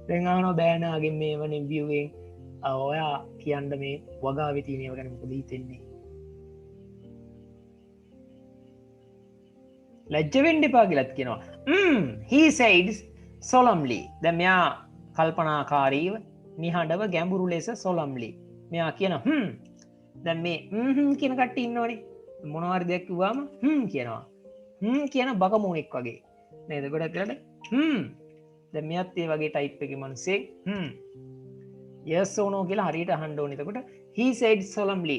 දැන් අහනවා බෑනාගෙන් මේව රිවිව් එකෙන් ඔයා කියන්න මේ වගාවේ තියෙන ඒවා ගැන මොකද හිතෙන්නේ? ලැජ්ජ වෙන්න එපා කියලාත් කියනවා. He said solemnly. දැන් මෙයා කල්පනාකාරීව නිහඬව ගැඹුරු ලෙස solemnly මෙයා කියන දැන් මේ කියන කට්ටිය ඉන්නවනේ මොනවාරි දෙයක් කිව්වම කියනවා කියන බකමූණෙක් වගේ නේද ගොඩක් වෙලාට දැන් මෙයාත් ඒ වගේ ටයිප් එකේ මිනිස්සෙක් yes or no කියලා හරියට අහන්න ඕනේ. එතකොට he said solemnly,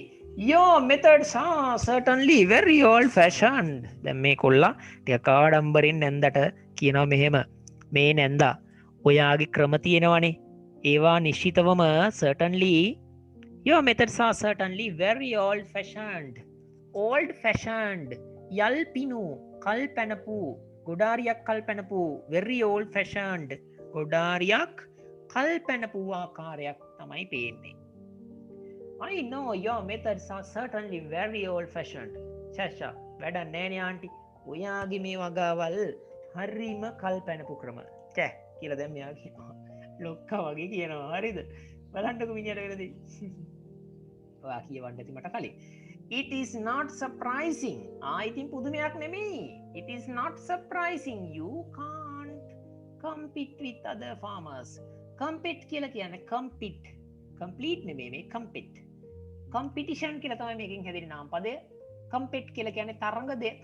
your methods are certainly very old fashioned. දැන් මේ කොල්ලා ටික ආඩම්බරින් නැන්දට කියනවා මෙහෙම මේ නැන්දා ඔයාගේ ක්‍රම තියෙනවනේ ඒවා නිශ්චිතවම certainly your methods are certainly very old fashioned. Old fashioned යල්පිනු කල්පැනපු ගොඩාරියක් කල්පැනපු very old fashioned ගොඩාරියක් කල්පැනපු ආකාරයක් තමයි පේන්නේ. I know your methods are certainly very old fashioned. චෂා වැඩක් නෑනේ ආන්ටි. ඔයාගේ මේ වගාවල් හරිම කල්පැනපු ක්‍රම. චෑ කියලා දැන් මෙයා කියනවා. ලොක්කා වගේ කියනවා. හරිද? බලන්නකො මිනිහට වෙන දේ. ඔයා කියවන්න ඇති මට කලින්. It is not surprising. ඉතින් පුදුමයක් නෙමෙයි. It is not surprising you can't compete with other farmers. Compete කියලා කියන්නේ compete. Complete නෙමෙයි මේ compete. Competition කියලා තමයි මේකෙන් හැදෙන නාම පදය. Compete කියලා කියන්නේ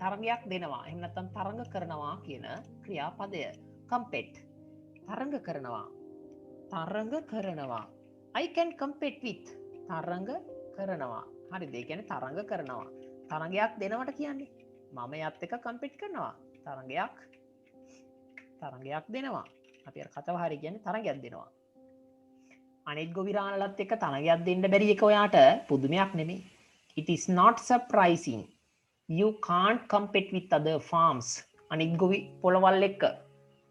තරඟයක් දෙනවා. එහෙම නැත්නම් තරඟ කරනවා කියන ක්‍රියාපදය. Compete. තරඟ කරනවා. I can compete with. තරඟ කරනවා. හරිද? ඒ කියන්නේ තරඟ කරනවා. තරඟයක් දෙනවට කියන්නේ මම යත් එක කම්පීට් කරනවා. තරඟයක් දෙනවා. අපි අර කතාව හරිය කියන්නේ තරඟයක් දෙනවා. අනිත් ගොවිරාණලත් එක්ක තරඟයක් දෙන්න බැරි එක ඔයාට පුදුමයක් නෙමෙයි. It is not surprising. You can't compete with other farms. අනිත් ගොවි පොළවල් එක්ක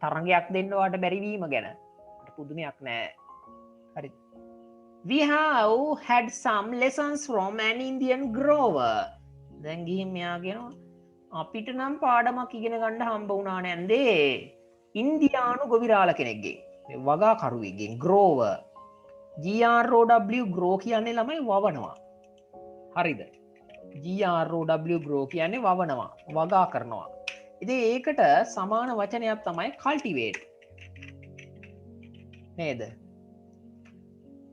තරඟයක් දෙන්න ඔයාට බැරි වීම ගැන පුදුමයක් නෑ. හරිද? We have had some lessons from an Indian grower. දැන් ගිහින් මෙයා කියනවා අපිට නම් පාඩමක් ඉගෙන ගන්න හම්බ වුණා නැන්දේ ඉන්දියානු ගොවිරාළ කෙනෙක්ගෙන්. මේ වගාකරුවෙක්ගෙන් grower. GROW grow කියන්නේ ළමයි වවනවා. හරිද? GROW grow කියන්නේ වවනවා, වගා කරනවා. ඉතින් ඒකට සමාන වචනයක් තමයි cultivate. නේද?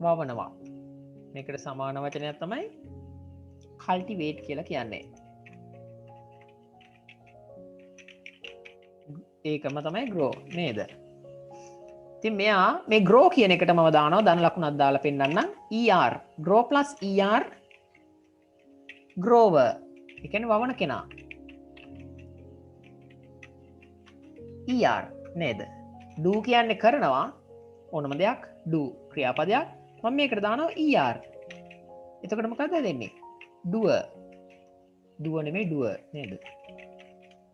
වවනවා. මේකට සමාන වචනයක් තමයි cultivate කියලා කියන්නේ. ඒකම තමයි grow නේද? ඉතින් මෙයා මේ grow කියන එකට මම දානවා ධන ලකුණක් දාලා පෙන්නන්නම්. ER grow plus ER grower. ඒ කියන්නේ වවන කෙනා. ER නේද do කියන්නේ කරනවා ඕනම දෙයක් do ක්‍රියාපදයක් මම මේකට දානවා er එතකොට මොකද දෙන්නේ දුව නෙමෙයි දුව නේද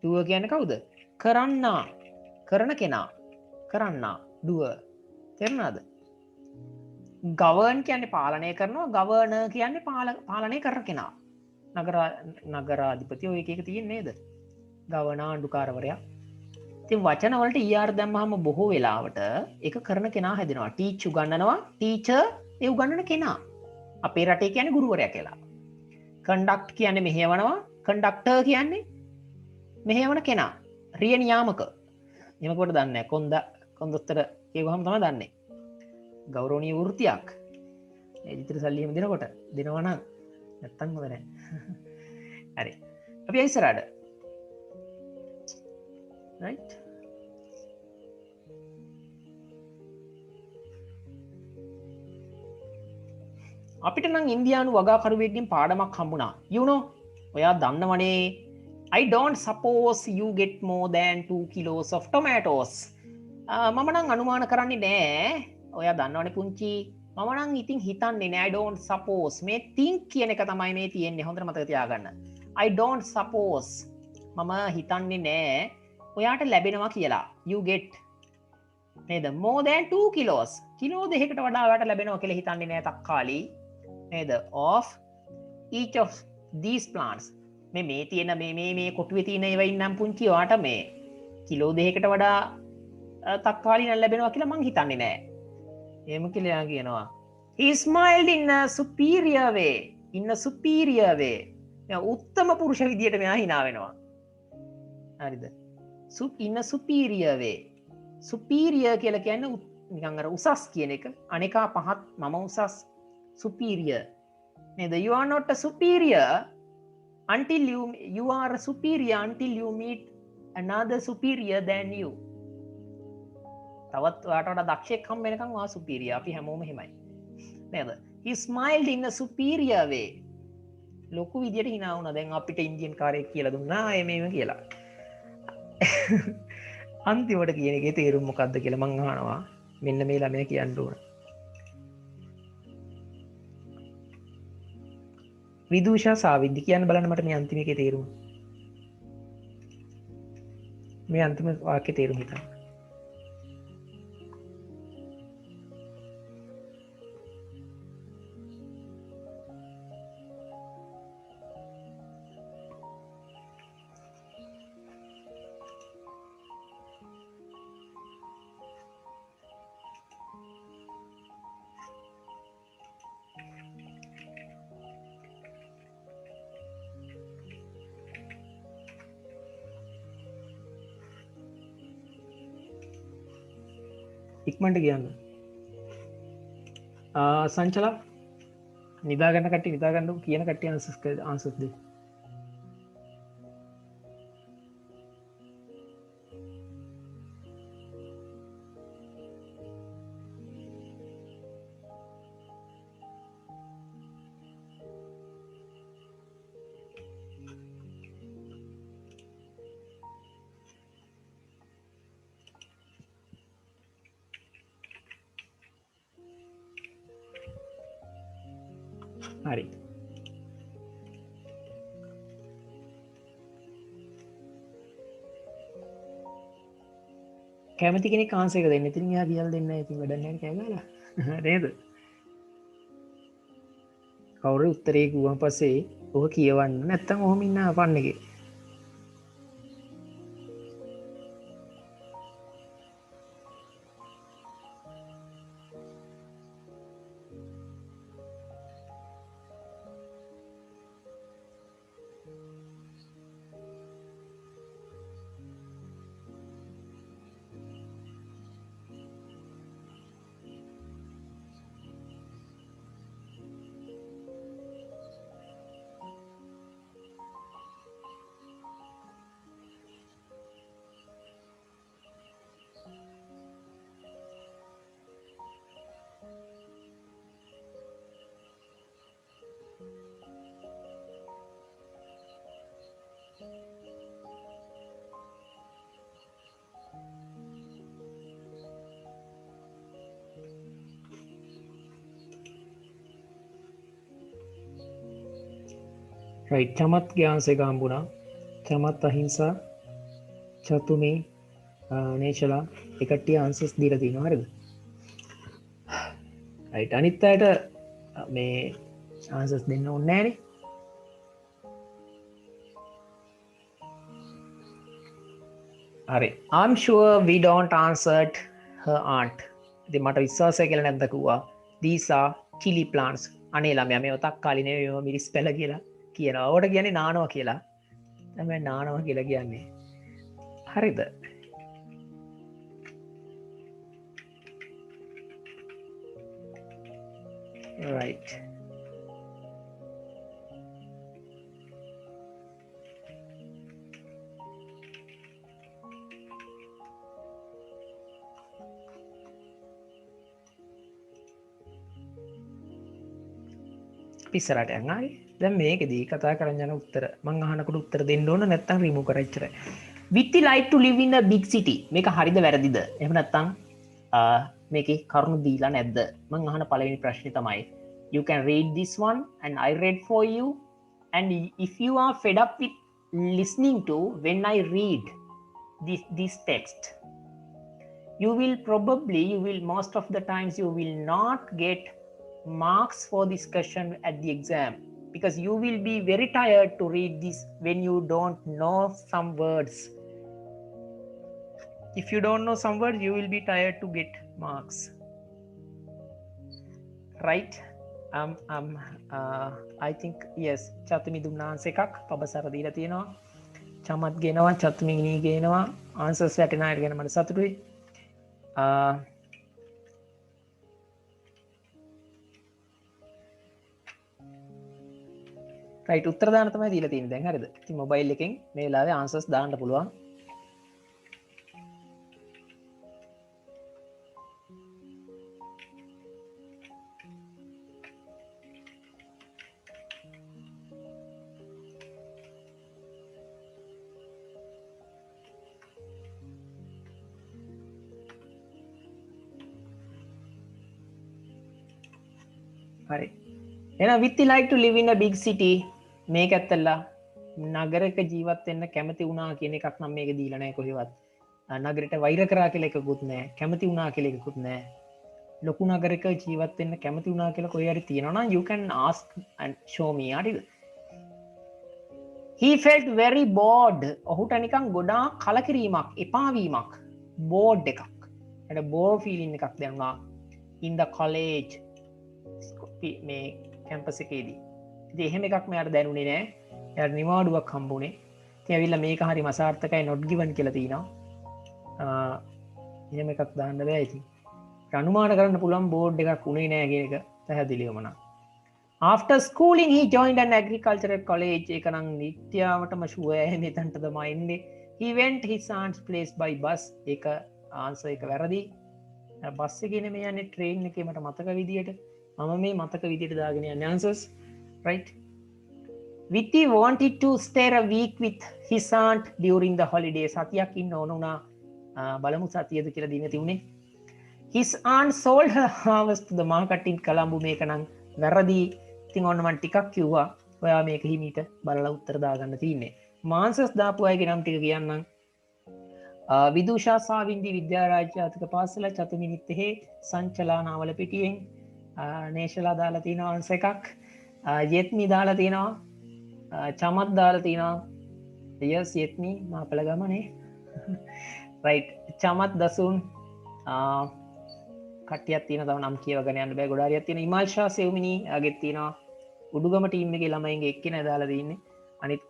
දුව කියන්නේ කවුද කරන්නා කරන කෙනා කරන්නා දුව තේරුණාද ගවර්න් කියන්නේ පාලනය කරනවා ගවර්න කියන්නේ පාලනය කරන කෙනා නගරාධිපති ඔය එක තියෙන්නේ නේද ගවර්න ආණ්ඩුකාරවරයා ඉතින් වචනවලට ER දැම්මහම බොහෝ වෙලාවට ඒක කරන කෙනා හැදෙනවා ටීච් උගන්වනවා ටීචර් ඒ උගන්වන කෙනා අපේ රටේ කියන්නේ ගුරුවරයා කියලා කන්ඩක්ට් කියන්නේ මෙහෙයවනවා කන්ඩක්ටර් කියන්නේ මෙහෙයවන කෙනා රිය නියාමක එමකොට දන්නේ කොන්දොස්තර කියවහම තමයි දන්නේ ගෞරවනීය වෘත්තියක් එදිතර සල්ලියම දෙනකොට දෙනවා නම් නැත්තම් හොඳ නැහැ හරි අපි ඉස්සරහට right අපිට නම් ඉන්දියානු වගාකරුවෙක්ගෙන් පාඩමක් හම්බුණා you know ඔයා දන්නවනේ I don't suppose you get more than 2 kilos of tomatoes මම නම් අනුමාන කරන්නේ නෑ ඔයා දන්නවනේ පුංචි මම නම් ඉතින් හිතන්නේ නෑ I don't suppose මේ think කියන එක තමයි මේ තියෙන්නේ හොඳට මතක තියාගන්න I don't suppose මම හිතන්නේ නෑ ඔයාට ලැබෙනවා කියලා you get නේද more than 2 kilos කිලෝ දෙකකට වඩා ඔයාට ලැබෙනවා කියලා හිතන්නේ නෑ තක්කාලි නේද of each of these plants මේ තියෙන මේ කොටුවේ තියෙන ඒවා ඉන්නම් පුංචි ඔයාට මේ කිලෝ දෙකකට වඩා තක්කාලි නම් ලැබෙනවා කියලා මං හිතන්නේ නෑ එහෙම කියලා කියනවා he smiled in a superior way උත්තම පුරුෂ විදියට මෙයා hina වෙනවා හරිද in a superior way superior කියලා කියන්නේ නිකන් අර උසස් කියන එක අනේකා පහත් මම උසස් superior නේද you are not a superior until you are a superior until you meet another superior than you තවත් ඔයාට වඩා දක්ෂයෙක් හම්බ වෙනකන් ඔයා superior අපි හැමෝම එහෙමයි නේද he smiled in a superior way ලොකු විදියට hina වුණා දැන් අපිට ඉන්දියන් කාරයෙක් කියලා දුන්නා මේව කියලා අන්තිමට කියන එකේ තේරුම මොකක්ද කියලා මං අහනවා මෙන්න මේ ළමයා කියන්න ඕන විදූෂා සාවිද්දි කියන්න බලන්න මට මේ අන්තිම එකේ තේරුම මේ අන්තිම වාක්‍යයේ තේරුම හිතන්න ඉක්මනට කියන්න සංචලා නිදාගන්න කට්ටිය නිදාගන්න කියන කට්ටිය ආන්සර්ස් දෙන්න හරි කැමති කෙනෙක් ආන්සර් එක දෙන්න. ඉතින් එයා කියලා දෙන්න. ඉතින් වැඩක් නැහැ කෑ ගහලා. නේද? කවුරු උත්තරේ කිව්වන් පස්සේ ඔක කියවන්න. නැත්තම් ඔහොම ඉන්න ෆන් එකේ. රයිට්. චමත්ගේ ආන්සර් එක හම්බුණා. චමත් අහිංසා චතුමේ නේෂලා එකට්ටිය ආන්සර්ස් දීලා තිනවා. හරිද? රයිට්. අනිත් අයට මේ ආන්සර්ස් දෙන්න ඕනේ නැහනේ. හරි. I'm sure we don't answered her aunt. ඉතින් මට විශ්වාසය කියලා නැද්ද කිව්වා. These are chili plants. අනේ ළමයා මේව තක්කාලි නෙවෙයි මේව මිරිස් පැල කියලා කියනවා. ඕකට කියන්නේ නානවා කියලා. තමයි නානවා කියලා කියන්නේ. හරිද? right. පිස්සරට යන්න. හරි. දැන් මේකෙදී කතා කරන්න යන උත්තර මං අහනකොට උත්තර දෙන්න ඕන නැත්නම් රිමූව් කරා ඉච්චරයි. Vitti like to live in a big city. මේක හරිද වැරදිද? එහෙම නැත්නම් මේකේ කරුණු දීලා නැද්ද? මං අහන පළවෙනි ප්‍රශ්නේ තමයි you can read this one and I read for you, and if you are fed up with listening to when I read this text, you will most of the times you will not get marks for this question at the exam, because you will be very tired to read this when you don't know some words. If you don't know some words, you will be tired to get marks, right? I think yes, චතුමි දුන්න answer එකක් පබසර දීලා තියෙනවා. Chamath ගෙනවා, චතුමි ගේනවා. Answers වැටෙන අය ගැන මට සතුටුයි. Right. උත්තර දාන්න තමයි දීලා තියෙන්නේ දැන්. හරිද? ඉතින් මොබයිල් එකෙන් මේ වෙලාවේ ආන්සර්ස් දාන්න පුළුවන්. හරි. එහෙනම් Vitti like to live in a big city. මේක ඇත්තලා නගරයක ජීවත් වෙන්න කැමති වුණා කියන එකක් නම් මේක දීලා නැහැ කොහෙවත්. නගරයට වෛර කරා කියලා එකකුත් නැහැ. කැමති වුණා කියලා එකකුත් නැහැ. ලොකු නගරයක ජීවත් වෙන්න කැමති වුණා කියලා කොහේ හරි තියෙනවා නම් you can ask and show me. හරිද? He felt very bored. ඔහුට නිකන් ගොඩාක් කලකිරීමක්, එපා වීමක්, bored එකක්. එතන bore feeling එකක් දැනුණා in the college. මේ කැම්පස් එකේදී. ඉතින් එහෙම එකක් මෙයාට දැනුනේ නෑ. එයාට නිවාඩුවක් හම්බුනේ. ඉතින් ඇවිල්ලා මේක හරි මසාර්ථකයි not given කියලා තියෙනවා. එහෙම එකක් දාන්න බෑ ඉතින්. අනුමාන කරන්න පුළුවන් බෝඩ් එකක් උනේ නෑ කියන එක පැහැදිලිවම නම්. After schooling he joined an agricultural college. ඒක නම් නිත්‍යාවටම ෂුවර් මෙතනට තමයි එන්නේ. He went his aunt's place by bus. ඒක ආන්සර් එක වැරදි. බස් එකේ නෙමෙයි යන්නේ ට්‍රේන් එකේ මට මතක විදියට. මම මේ මතක විදියට දාගෙන යන්නේ answers, right? Vitti wanted to stay a week with his aunt during the holiday. සතියක් ඉන්න ඕන වුණා. බලමු සතියද කියලා දින තිබුණේ. His aunt sold her house to the market in Colombo. මේක නම් වැරදි. ඉතින් ඔන්න මම ටිකක් කිව්වා. ඔයා මේක හිමීට බලලා උත්තර දාගන්න තියෙන්නේ. මාන්සස් දාපු අයගේ නම් ටික කියන්නම්. විදුෂා සාවින්දි විද්‍යාරාජ්‍ය ජාතික පාසල චතුමිනිත්තේ සංචලානාවල පිටියෙන් නේෂලා දාලා තියෙනවා ආන්සර් එකක්. යෙත්මි දාලා තියෙනවා. චමත් දාලා තියෙනවා. yes යෙත්මි මාපල ගමනේ. right. චමත් දසුන් කට්ටියක් තියෙනවා. තව නම් කියවගෙන යන්න බෑ. ගොඩ හරියක් තියෙනවා. ඉමාල්ෂා සෙව්මිනි ආගෙත් තියෙනවා. උඩුගම ටීම් එකේ ළමයින්ගේ එක්කෙනා දාලා තින්නේ. අනිත්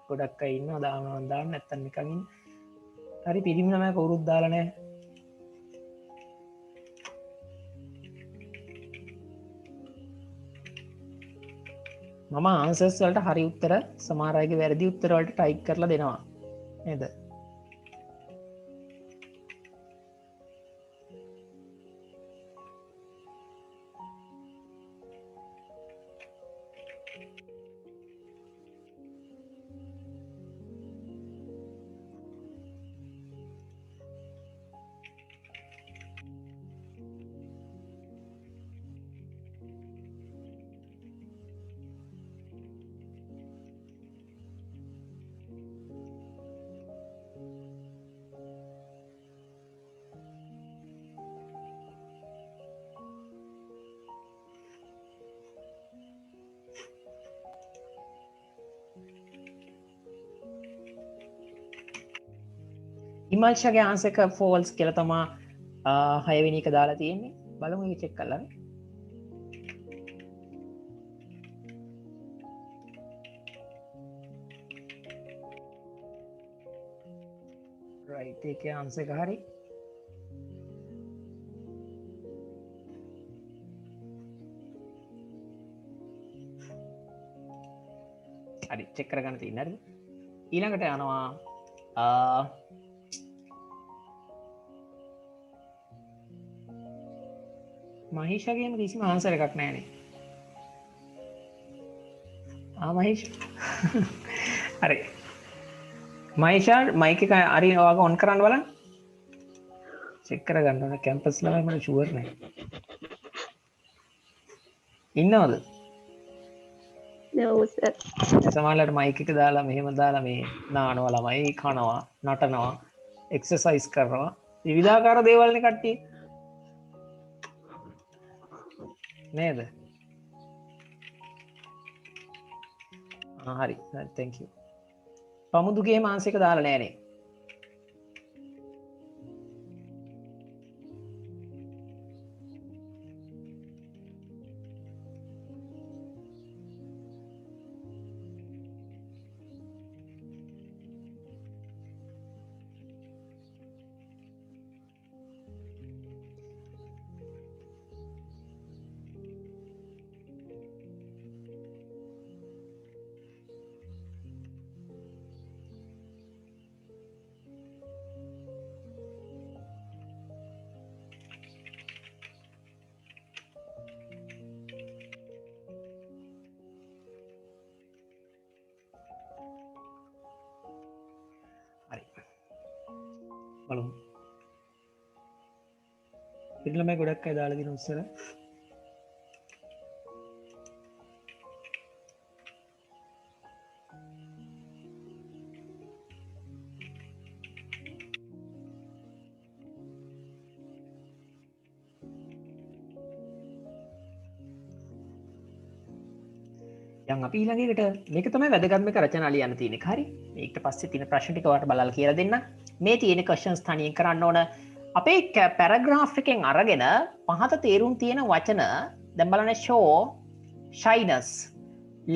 ගොඩක් අය ඉන්නවා. දානවා දාන්න නැත්තම් නිකන් ඉන්න. හරි පිරිමි ළමයි කවුරුත් දාලා නැහැ. මම ආන්සර්ස් වලට හරි උත්තර සමහර අයගේ වැරදි උත්තර වලට ටයිප් කරලා දෙනවා නේද? ඉමල්ෂගේ ආන්සක ෆෝල්ස් කියල තමා 6 වෙනි එක දාලා තියෙන්නේ බලමු චෙක් කරලා රයිට් එකේ ආන්සර් එක හරි හරි චෙක් කරගන්න තියෙන්නේ හරිද ඊළඟට යනවා මහේෂගේම කිසිම ආන්සර් එකක් නැහැනේ මහේෂ් හරි මහේෂා මයික් එක හරි ඔයාලා ඔන් කරන්න බලන්න චෙක් කරගන්න ඕන කැම්පස් ළමයි මට ෂුවර් නැහැ ඉන්නවද No, sir. සමහරවිට මයික් එක දාලා මෙහෙම දාලා මේ නානවා ළමයි කනවා නටනවා එක්සර්සයිස් කරනවා විවිධාකාර දේවල් නේ කට්ටිය නේද හරි thank you පමුදුගේ මානසික දාලා නෑනේ බලමු පිළිලමයි ගොඩක් අය දාලා දින උත්තර දැන් අපි ඊළඟට මේක තමයි වැදගත්ම එක රචනා ලියන්න තියෙන එක හරි මේකට පස්සේ තියෙන ප්‍රශ්න ටික ඔයාලට බලලා කියලා දෙන්න මේ තියෙන ක්වෙස්චන්ස් තනියෙන් කරන්න ඕන අපේ පැරග්‍රාෆ් එකෙන් අරගෙන පහත තේරුම් තියෙන වචන දැන් බලන්න show shyness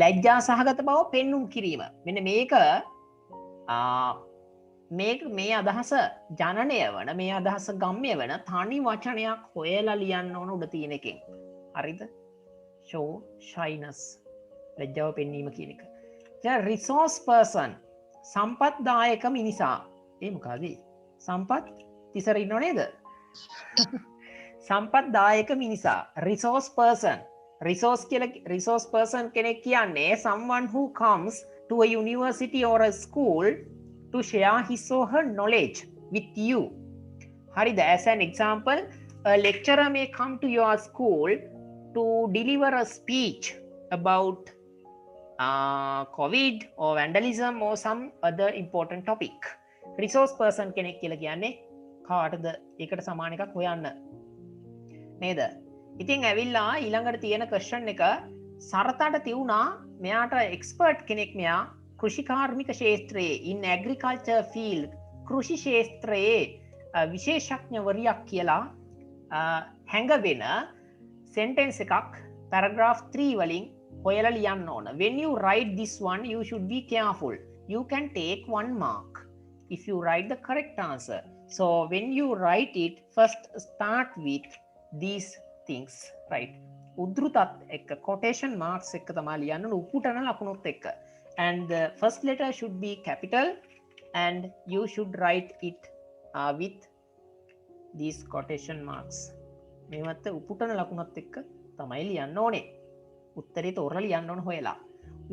ලැජ්ජා සහගත බව පෙන්눔 කිරීම මෙන්න මේක මේ අදහස ජනනය වන මේ අදහස ගම්ම්‍ය වන තනි වචනයක් හොයලා ලියන්න ඕන උඩ තියෙන එකෙන් හරිද show shyness ලැජ්ජාව පෙන්වීම කියන එක. දැන් resource person සම්පත්දායක මිනිසා. ඒ මොකද? සම්පත් තිසර ඉන්නව නේද? සම්පත්දායක මිනිසා resource person. resource person කෙනෙක් කියන්නේ someone who comes to a university or a school to share his or her knowledge with you. හරිද? As an example, a lecturer may come to your school to deliver a speech about COVID or vandalism or some other important topic. Resource person කෙනෙක් කියලා කියන්නේ කාටද ඒකට සමාන එකක් හොයන්න නේද? ඉතින් ඇවිල්ලා ඊළඟට තියෙන ක්වෙස්චන් එක සරතට තියුණා මෙයාට එක්ස්පර්ට් කෙනෙක් මෙයා කෘෂිකාර්මික ක්ෂේත්‍රයේ in agriculture field කෘෂි ක්ෂේත්‍රයේ විශේෂඥවරියක් කියලා හැඟවෙන sentence එකක් paragraph 3 වලින් හොයලා ලියන්න ඕන. When you write this one, you should be careful. You can take 1 mark if you write the correct answer. So when you write it, first start with these things, right? උද්ෘතත් එක්ක quotation marks එක්ක තමයි ලියන්න ඕන උපුටන ලකුණුත් එක්ක. And the first letter should be capital and you should write it with these quotation marks. මේවත් උපුටන ලකුණත් එක්ක තමයි ලියන්න ඕනේ. උත්තරේ තෝරලා ලියන්න ඕන හොයලා.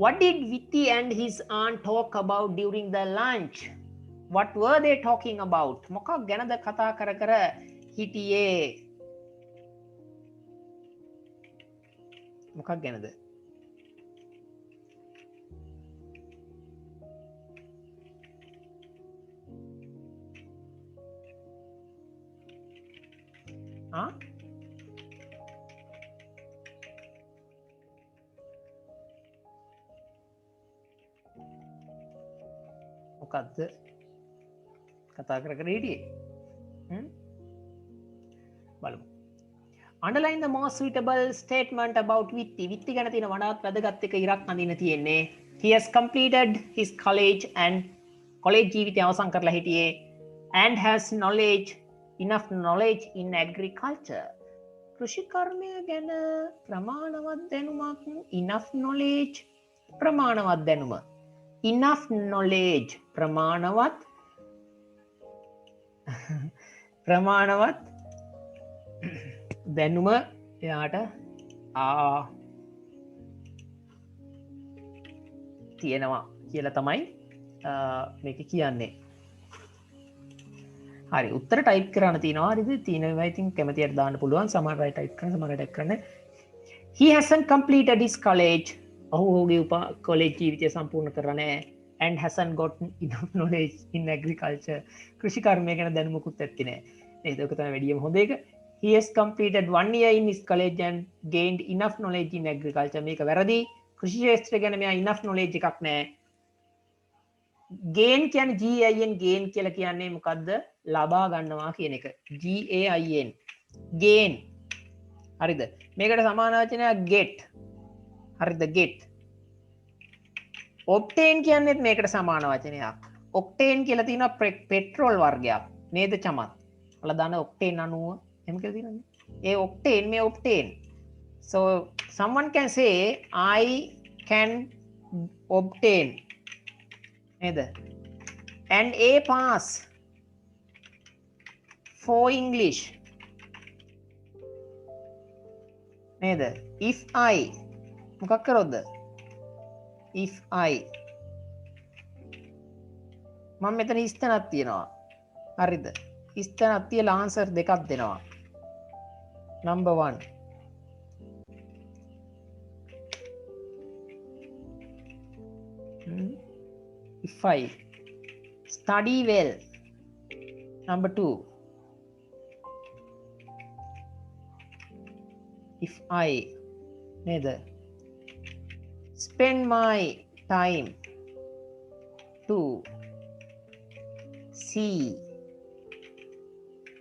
What did Vitti and his aunt talk about during the lunch? What were they talking about? මොකක් ගැනද කතා කර කර හිටියේ? මොකක් ගැනද? මොකක්ද කතා කර කර හිටියේ. බලමු. Underline the most suitable statement about Vitti. Vitti ගැන තියෙන වඩාත් වැදගත් එක ඉරක් අඳින්න තියෙන්නේ. He has completed his college and college ජීවිතය අවසන් කරලා හිටියේ and has enough knowledge in agriculture. කෘෂි කර්මය ගැන ප්‍රමාණවත් දැනුමක්. enough knowledge ප්‍රමාණවත් දැනුම. enough knowledge ප්‍රමාණවත් දැනුම එයාට තියෙනවා කියලා තමයි මේක කියන්නේ. හරි උත්තර ටයිප් කරන්න තියෙනවා. හරිද? තියෙනවා ඉතින් කැමතියට දාන්න පුළුවන්. සමහර අය ටයිප් කරන සමහර අය ටයිප් කරන්නේ. He hasn't completed his college. ඔහුගේ කොලෙජ් ජීවිතය සම්පූර්ණ කරලා නැහැ. And hasn't got enough knowledge in agriculture. කෘෂි කර්මය ගැන දැනුමකුත් ඇත්තේ නැහැ. නේද? ඒක තමයි වැඩිම හොඳ එක. He has completed 1 year in his college and gained enough knowledge in agriculture. මේක වැරදි. කෘෂි ශාස්ත්‍රය ගැන මෙයා enough knowledge එකක් නැහැ. gain කියන්නේ GAIN gain කියලා කියන්නේ මොකද්ද? ලබා ගන්නවා කියන එක. GAIN gain. හරිද? මේකට සමාන වචනයක් get. හරිද? get. obtain කියන්නේත් මේකට සමාන වචනයක්. octane කියලා තියෙනවා පෙට්‍රෝල් වර්ගයක්. නේද චමත්? ඔයාලා දන්න octane 90 එහෙම කියලා තියෙනවනේ. ඒ octane මේ obtain. So someone can say I can obtain නේද? and A pass for English නේද? if I මොකක් කරොත්ද? if I මම මෙතන ඉස්තනක් තියනවා. හරිද? ඉස්තනක් තියලා ආන්සර් දෙකක් දෙනවා. number 1 if I study well. Number 2 if I neda spend my time to see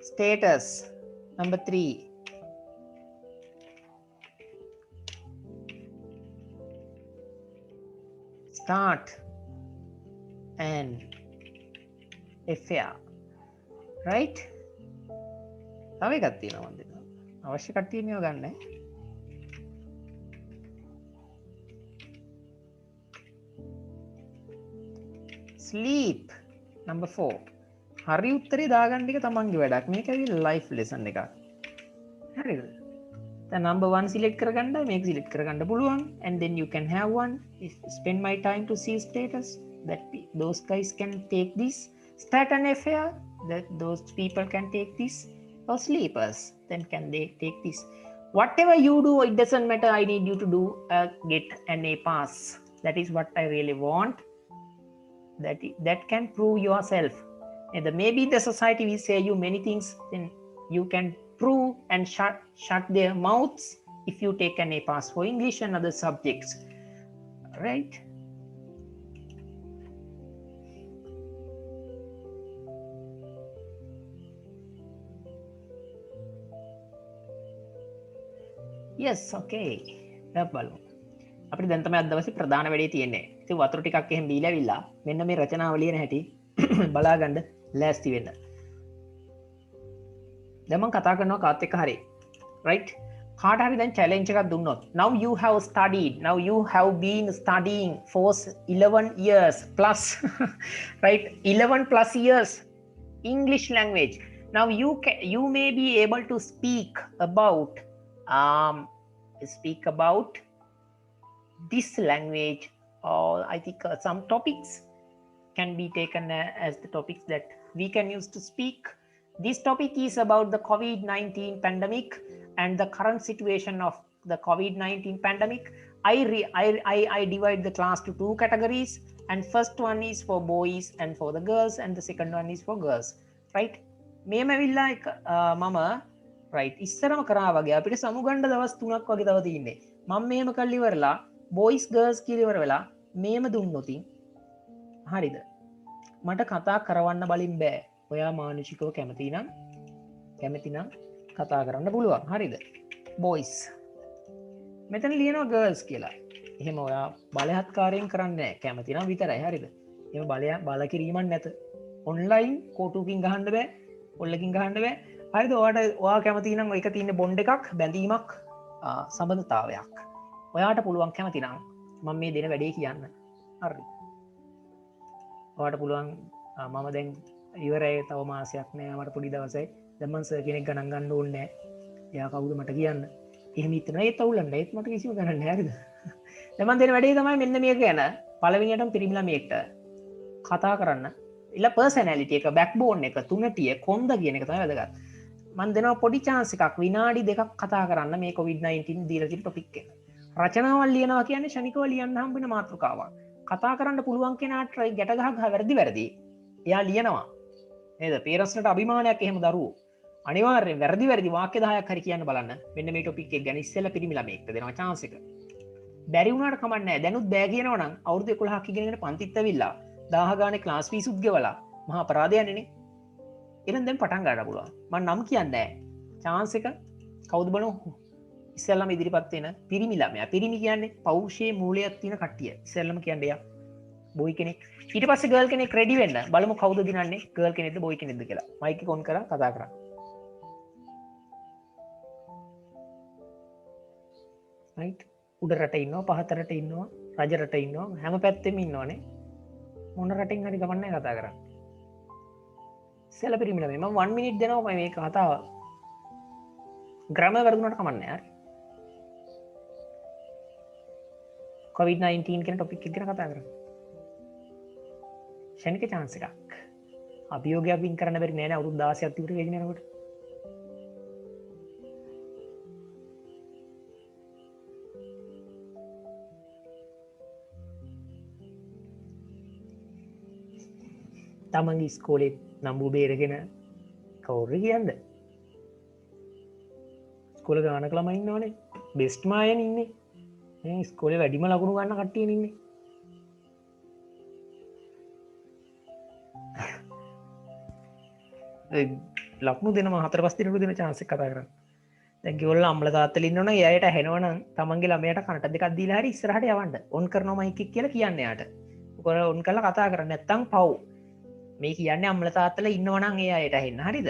status. Number 3 start an affair. right? තව එකක් තියෙනවා මම දෙනවා. අවශ්‍ය කට්ටිය මේව ගන්න. sleep. number 4 හරි උත්තරේ දාගන්න එක තමන්ගේ වැඩක්. මේක ඇවිල්ලා ලයිෆ් ලෙසන් එකක්. හරිද? දැන් number 1 select කරගන්න මේක select කරගන්න පුළුවන් and then you can have one. If spend my time to see status, that those guys can take this. Start an affair, that those people can take this. Or sleepers, then can they take this. Whatever you do, it doesn't matter. I need you to do get an A pass. That is what I really want. That can prove yourself. And maybe the society will say you many things, then you can prove and shut their mouths if you take an A pass for English and other subjects. Right? yes okay බලමු. අපිට දැන් තමයි අද දවසේ ප්‍රධාන වැඩේ තියෙන්නේ. ඉතින් වතුර ටිකක් එහෙම බීලා ඇවිල්ලා මෙන්න මේ රචනාව ලියන හැටි බලා ගන්න ලෑස්ති වෙන්න. දැන් මම කතා කරනවා කාත් එක්ක හරි. right? කාට හරි දැන් challenge එකක් දුන්නොත් now you have studied, now you have been studying for 11 years plus right? 11 plus years English language. Now you may be able to speak about this language, or I think some topics can be taken as the topics that we can use to speak. This topic is about the COVID-19 pandemic and the current situation of the COVID-19 pandemic. I divide the class to 2 categories, and first one is for boys and for the girls, and the second one is for girls. Right? මේමවිල්ලා මම right ඉස්සරම කරා වගේ අපිට සමුගණ්ඩ දවස් 3ක් වගේ තව තියෙන්නේ. මම මේම කල්ලි ඉවරලා boys girls කියලා ඉවර වෙලා මේම දුන්නොතින් හරිද? මට කතා කරවන්න බලින් බෑ ඔයා මානුෂිකව කැමති නම් කතා කරන්න පුළුවන්. හරිද? boys. මෙතන ලියනවා girls කියලා. එහෙම ඔයා බලහත්කාරයෙන් කරන්නේ නැහැ. කැමති නම් විතරයි. හරිද? එහෙම බල කිරීමක් නැත. ඔන්ලයින් කෝටුකින් ගහන්න බෑ. ඔල්ලකින් ගහන්න බෑ. හරිද? ඔයා කැමති නම් ඒක තියෙන බොන්ඩ් එකක්, බැඳීමක්, සම්බන්ධතාවයක්. ඔයාට පුළුවන් කැමති නම් මම මේ දෙන වැඩේ කියන්න. හරිද? ඔයාට පුළුවන් මම දැන් ඉවරයි තව මාසයක් නෑ මට පොඩි දවසයි. දැන් මං සර් කෙනෙක් ගණන් ගන්න ඕනේ නෑ. එයා කවුද මට කියන්න. එහෙම හිතන ඒත් අවුලන්නේ. ඒත් මට කිසිම ගණන් නෑ. හරිද? දැන් මං දෙන වැඩේ තමයි මෙන්න මේක ගැන පළවෙනියටම පිරිමි ළමයෙක්ට කතා කරන්න. ඉල පර්සනැලිටි එක, බෑක්බෝන් එක, තුනටිය, කොන්ද කියන එක තමයි වැදගත්. මං දෙනවා පොඩි chance එකක් විනාඩි 2ක් කතා කරන්න මේ COVID-19 දීලා තියෙන ටොපික් එක. රචනාවල් ලියනවා කියන්නේ ශනිකව ලියන්න හම්බෙන මාතෘකාවක්. කතා කරන්න පුළුවන් කෙනාට ගැට ගහ වැරදි එයා ලියනවා නේද? පේරස්ලට අභිමානයක් එහෙම දරුවෝ අනිවාර්යෙන් වැරදි වාක්‍ය 10ක් හරි කියන්න බලන්න. මෙන්න මේ ටොපික් එක ගැන ඉස්සෙල්ලා පිරිමි ළමයෙක්ට දෙනවා chance එක. බැරි වුණාට කමක් නැහැ. දැනුත් බෑ කියනවා නම් අවුරුදු 11ක් ඉගෙනගෙන පන්තිත් ඇවිල්ලා 1000 ගානේ ක්ලාස් ෆීස් උත් ගෙවලා මහා අපරාධයන්නේ. එහෙනම් දැන් පටන් ගන්න පුළුවන්. මම නම් කියන්නේ නැහැ. chance එක කවුද බලමු. ඉස්සෙල්ලාම ඉදිරිපත් වෙන පිරිමි ළමයා. පිරිමි කියන්නේ පෞරුෂයේ මූලයක් තියෙන කට්ටිය. ඉස්සෙල්ලාම කියන්නේ යා බොයි කෙනෙක්. ඊට පස්සේ ගර්ල් කෙනෙක් රෙඩි වෙන්න. බලමු කවුද දිනන්නේ ගර්ල් කෙනෙක්ද බොයි කෙනෙක්ද කියලා. මයික් එක ඔන් කරලා කතා කරන්න. රයිට්. උඩ රට ඉන්නවා, පහත රට ඉන්නවා, රජ රට ඉන්නවා, හැම පැත්තෙම ඉන්නවනේ. මොන රටින් හරි ගමන් නැහැ කතා කරන්න. ඉස්සෙල්ලා පිරිමි ළමයි. මම 1 minute දෙනවා මේ කතාව. ග්‍රාමර් වර්ධනට කමක් නැහැ. හරි. COVID-19 කියන ටොපික් එක ගැන කතා කරමු. ශනික chance එකක්. අභියෝගයක් වින් කරන්න බැරි නෑ නේ අවුරුදු 16ක් විතර වෙගෙන යනකොට. තමන්ගේ ඉස්කෝලේ නම්බු බේරගෙන කවුරු කියන්නේ? ඉස්කෝලේ ගානක ළමයි ඉන්නවනේ. බෙස්ට් මායන් ඉන්නේ. මේ ඉස්කෝලේ වැඩිම ලකුණු ගන්න කට්ටිය ඉන්නේ. ලක්ුණු දෙන 4-5 දිනකට දෙන chance එක කතා කරන්න. දැන් කිව්වල අම්ල තාත්තලා ඉන්නවනම් එයාට ඇහෙනවනම් තමන්ගේ ළමයාට කනට දෙකක් දීලා හරි ඉස්සරහට යවන්න. ඔන් කරනවා මයික් එක කියලා කියන්න එයාට. ඔක ඔන් කරලා කතා කරන්න නැත්තම් පව්. මේ කියන්නේ අම්ල තාත්තලා ඉන්නවනම් ඒ අයට ඇහෙන්න. හරිද?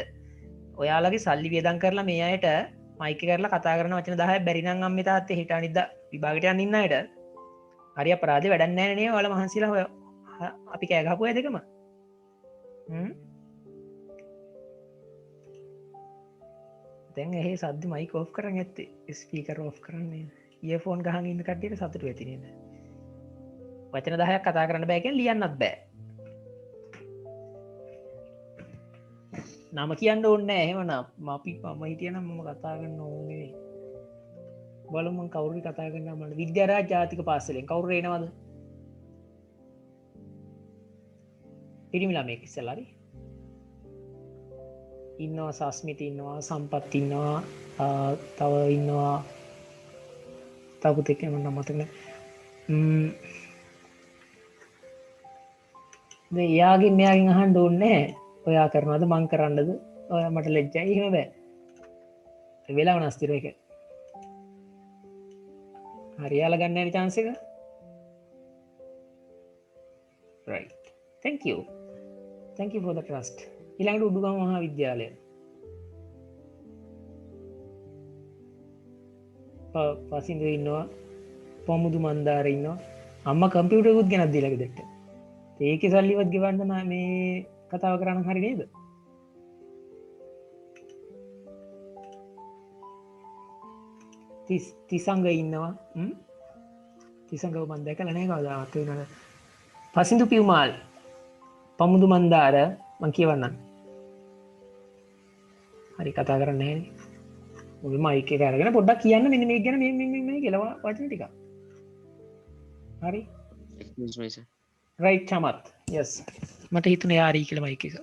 ඔයාලගේ සල්ලි වියදම් කරලා මේ අයට මයික් එක කරලා කතා කරන වචන 10ක් බැරි නම් අම්මේ තාත්තේ හිට අනිද්දා විභාගයට යන්න ඉන්න අයට හරි අපරාධේ වැඩක් නැහැ නේ. ඔයාලා මහන්සිලා අපි කෑ ගහපු අය දෙකම. දැන් එහේ සද්ද මයික් ඔෆ් කරන් ඇත්තේ. ස්පීකර් ඔෆ් කරන්නේ. ඉයර්ෆෝන් ගහන් ඉන්න කට්ටියට සතුටු වෙති නේද? වචන 10ක් කතා කරන්න බෑ කියන්නේ ලියන්නත් බෑ. නම කියන්න ඕනේ නැහැ. එහෙමනම් අපි මම හිටියනම් මම කතා කරන්න ඕනේ. බලමු මම කවුරුරි කතා කරනවා මම විද්‍යාරාජ ජාතික පාසලෙන් කවුරු එනවද? පිරිමි ළමයෙක් ඉස්සලා හරි. ඉන්නවා සස්මිත ඉන්නවා සම්පත් ඉන්නවා තව ඉන්නවා තව පුතෙක් මම මතක නැහැ. මේ යාගෙන් මෙයාගෙන් අහන්න ඕනේ නැහැ. ඔයා කරනවද මං කරන්නද? ඔයා මට ලැජ්ජයි එහෙම බෑ. වෙලාව නැස්තිර එක. හරියාලා ගන්න යන chance එක. right. Thank you for the trust. ඊළඟට උඩුගම මහා විද්‍යාලය. පසින්දු ඉන්නවා. පොමුදු මන්දාර ඉන්නවා. අම්මා කම්පියුටර් එකකුත් ගෙනත් දීලා ගෙදරට. ඒකේ සල්ලිවත් ගෙවන්න මේ කතාව කරන්න හරි නේද? තිසංග ඉන්නවා. තිසංගව මම දැකලා නැහැ කවදාවත් වෙනද. පසින්දු පියුමාල් පමුදු මන්දාර මං කියවන්නම්. හරි කතා කරන්නේ නැහැ. ඔය මයික් එක අරගෙන පොඩ්ඩක් කියන්න මෙන්න මේක ගැන මේ කියලා වචන ටික. හරි. Excuse me, sir. right Chamath. yes. මට හිතුනේ යාරි කියලා මයික් එක.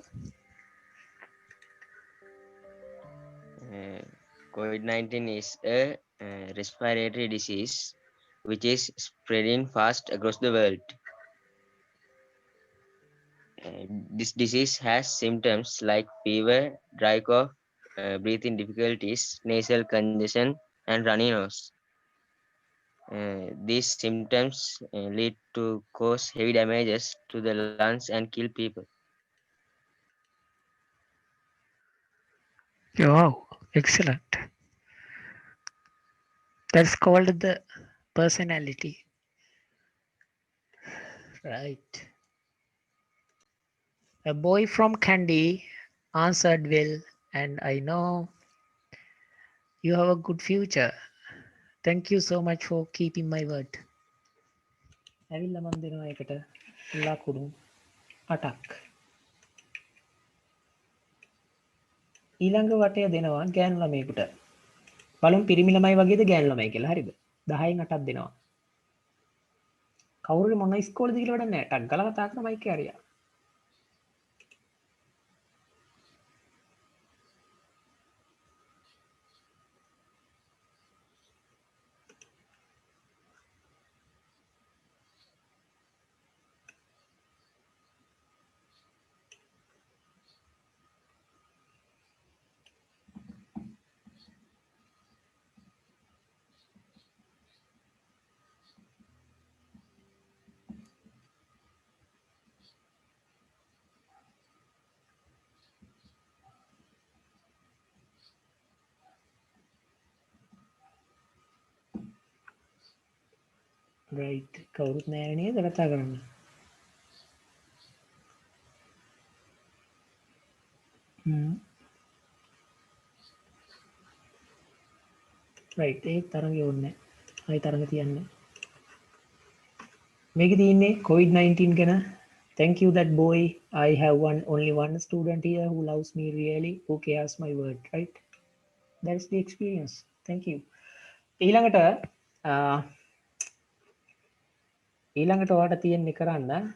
COVID-19 is a respiratory disease which is spreading fast across the world. This disease has symptoms like fever, dry cough, breathing difficulties, nasal congestion, and runny nose. These symptoms lead to cause heavy damages to the lungs and kill people. Wow, excellent. That's called the personality, right? A boy from Kandy answered well, and I know you have a good future. Thank you so much for keeping my word. ඇවිල්ලා මන් දෙනවා ඒකට ලකුණු 8ක්. ඊළඟ වටය දෙනවා ගෑනු ළමයෙකුට. බලමු පිරිමි ළමයි වගේද ගෑනු ළමයි කියලා. හරිද? 10න් 8ක් දෙනවා. කවුරුරි මොන ඉස්කෝලේද කියලා වැඩක් නැහැ. ටක් ගාලා කතා කරන මයික් එක හරියා. රයිට් කවුරුත් නැහැ නේද කතා කරන්න. රයිට් ඒ තරඟේ ඕනේ. ආයි තරඟ තියන්නේ. මේකේ තියෙන්නේ COVID-19 ගැන. Thank you that boy. I have only one student here who loves me really, who cares my word, right? That's the experience. Thank you. ඊළඟට ඔයාලට තියෙන්නේ කරන්න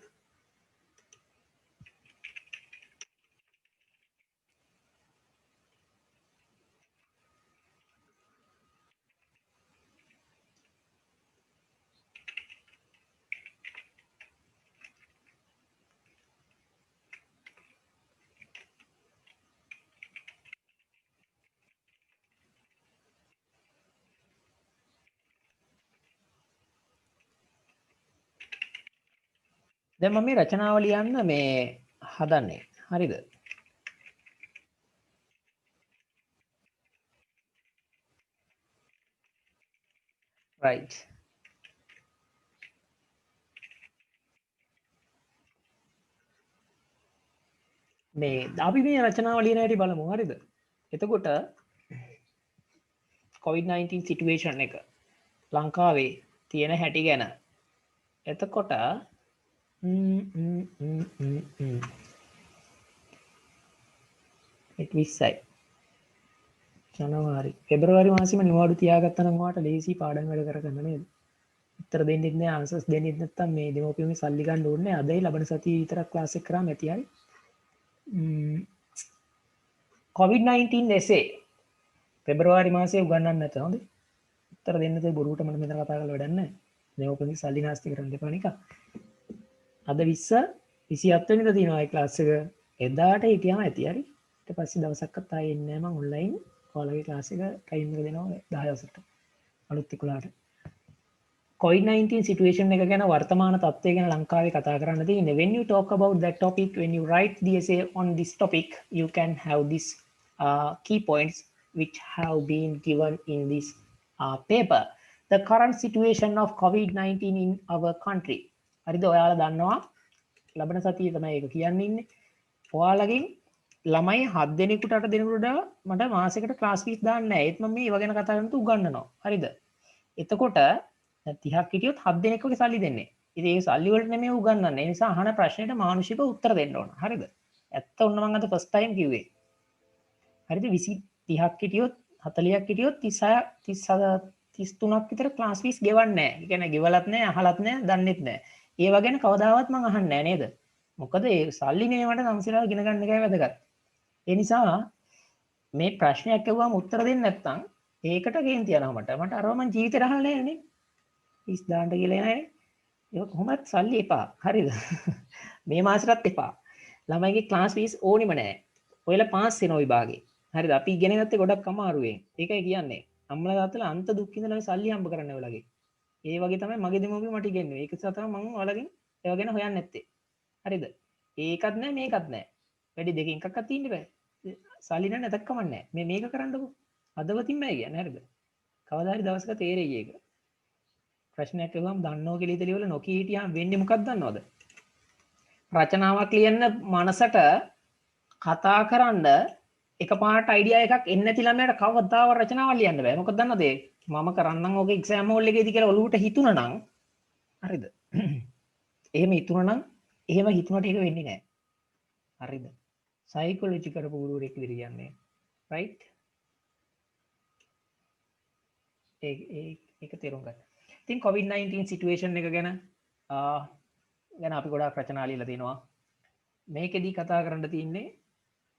දැන් මම මේ රචනාව ලියන්න මේ හදන්නේ. හරිද? right. මේ අපි මේ රචනාව ලියන හැටි බලමු. හරිද? එතකොට COVID-19 situation එක ලංකාවේ තියෙන හැටි ගැන. එතකොට ජනවාරි පෙබරවාරි මාසෙම නිවාඩු තියාගත්තා නම් ඔයාලට ලේසි පාඩම් වැඩ කරගන්න නේද? උත්තර දෙන්නෙත් නෑ ආන්සර්ස් දෙන්නෙත් නැත්තම් මේ දෙමෝපියන්ගේ සල්ලි ගන්න ඕනේ නෑ. අදයි ලබන සතියේ විතරක් ක්ලාස් එක කරාම ඇති හරි. COVID-19 essay පෙබරවාරි මාසයේ උගන්වන්න නැත. හොඳයි. උත්තර දෙන්න තේ බොරුවට මම මෙතන කතා කරලා වැඩක් නෑ. දෙමෝපියන්ගේ සල්ලි නාස්ති කරන්න දෙපා නිකන්. අද 20 27 වෙනිදා තියෙනවා ඒ ක්ලාස් එක. එදාට හිටියම ඇති හරි. ඊට පස්සේ දවසක්වත් ආයෙ එන්නේ නෑ මම ඔන්ලයින්. ඔයාලගේ ක්ලාස් එක ටයිම් එක දෙනවා 10 වසරට. අලුත් 11ට. COVID-19 situation එක ගැන වර්තමාන තත්ත්වය ගැන ලංකාවේ කතා කරන්න තියෙන්නේ. When you talk about that topic, when you write the essay on this topic, you can have this key points which have been given in this paper. The current situation of COVID-19 in our country. හරිද? ඔයාලා දන්නවා ලබන සතියේ තමයි ඒක කියන්නේ ඉන්නේ. ඔයාලගෙන් ළමයි 7 දෙනෙකුට 8 දෙනෙකුට මට මාසෙකට ක්ලාස් ෆීස් දාන්න නැහැ. ඒත් මම මේ ඒව ගැන කතා කරනකොට උගන්වනවා. හරිද? එතකොට 30ක් හිටියොත් 7 දෙනෙක් වගේ සල්ලි දෙන්නේ. ඉතින් ඒ සල්ලි වලට නෙමෙයි උගන්වන්නේ. ඒ නිසා අහන ප්‍රශ්නෙට මානුෂිකව උත්තර දෙන්න ඕන. හරිද? ඇත්ත ඔන්න මම අද ෆස්ට් ටයිම් කිව්වේ. හරිද? 30ක් හිටියොත් 40ක් හිටියොත් 33ක් විතර ක්ලාස් ෆීස් ගෙවන්නේ නැහැ. ඒ කියන්නේ ගෙවලත් නැහැ, අහලත් නැහැ, දන්නෙත් නැහැ. ඒව ගැන කවදාවත් මම අහන්නේ නැහැ නේද? මොකද ඒ සල්ලි නේ මට සම්සිලා ඉගෙන ගන්න එකයි වැදගත්. ඒ නිසා මේ ප්‍රශ්නයක් ඇහුවාම උත්තර දෙන්නේ නැත්නම් ඒකට කේන්ති යනවා මට. මට අරව මං ජීවිතේ අහලා නැහැ නේ. ෆීස් දාන්න කියලා නෑනේ. ඒක කොහොමත් සල්ලි එපා. හරිද? මේ මාසෙටත් එපා. ළමයිගේ ක්ලාස් ෆීස් ඕනිම නැහැ. ඔයලා පාස් වෙනවා විභාගේ. හරිද? අපි ඉගෙන ගත්තේ ගොඩක් අමාරුවෙන්. ඒකයි කියන්නේ. අම්මලා තාත්තලා අන්ත දුක් විඳලා සල්ලි හම්බ කරන්නේ ඔයලාගේ. ඒ වගේ තමයි මගේ දෙමව්පියෝ මට ඉගෙනුවේ. ඒක නිසා තමයි මම ඔයාලගෙන් ඒවා ගැන හොයන්නේ නැත්තේ. හරිද? ඒකත් නැහැ මේකත් නැහැ. වැඩි දෙකකින් එකක්වත් තියෙන්න බෑ. සල්ලි නැහැ නැතත් කමක් නැහැ. මේක කරන්නකෝ. අදවතින්ම කියන්නේ හරිද? කවදා හරි දවසක තේරෙයි ඒක. ප්‍රශ්නයක් අහුවම දන්නෝ කියලා ඉතලිය වල නොකී හිටියාම වෙන්නේ මොකක්ද දන්නවද? රචනාවක් ලියන්න මනසට කතා කරන්න එකපාරට අයිඩියා එකක් එන්නේ නැති ළමයාට කවදාවත් රචනාවක් ලියන්න බෑ. මොකද දන්නවද? මම කරන්නම් ඕක එක්සෑම් හෝල් එකේදී කියලා ඔලුවට හිතුණා නම් හරිද? එහෙම හිතුණා නම් එහෙම හිතුණට ඒක වෙන්නේ නැහැ. හරිද? සයිකොලොජි කරපු ගුරුවරයෙක් විදිහට කියන්නේ. රයිට්? ඒක තේරුම් ගන්න. ඉතින් COVID-19 සිටුේෂන් එක ගැන අපි ගොඩාක් රචනා ලියලා තිනවා. මේකෙදී කතා කරන්න තියෙන්නේ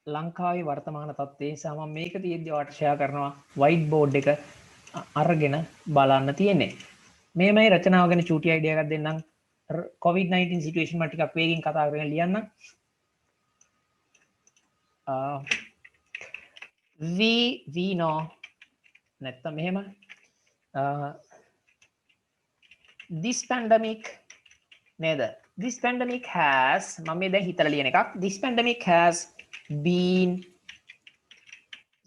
ලංකාවේ වර්තමාන තත්ත්වය නිසා මම මේක තියෙද්දි ඔයාලට ෂෙයා කරනවා වයිට් බෝඩ් එක අරගෙන බලන්න තියෙන්නේ. මේමයි රචනාව ගැන චූටි අයිඩියා එකක් දෙන්නම්. COVID-19 සිටුේෂන් මම ටිකක් වේගෙන් කතා කරගෙන ලියන්නම්. we know නැත්තම් මෙහෙම this pandemic නේද? This pandemic has මම මේ දැන් හිතලා ලියන එකක්. This pandemic has been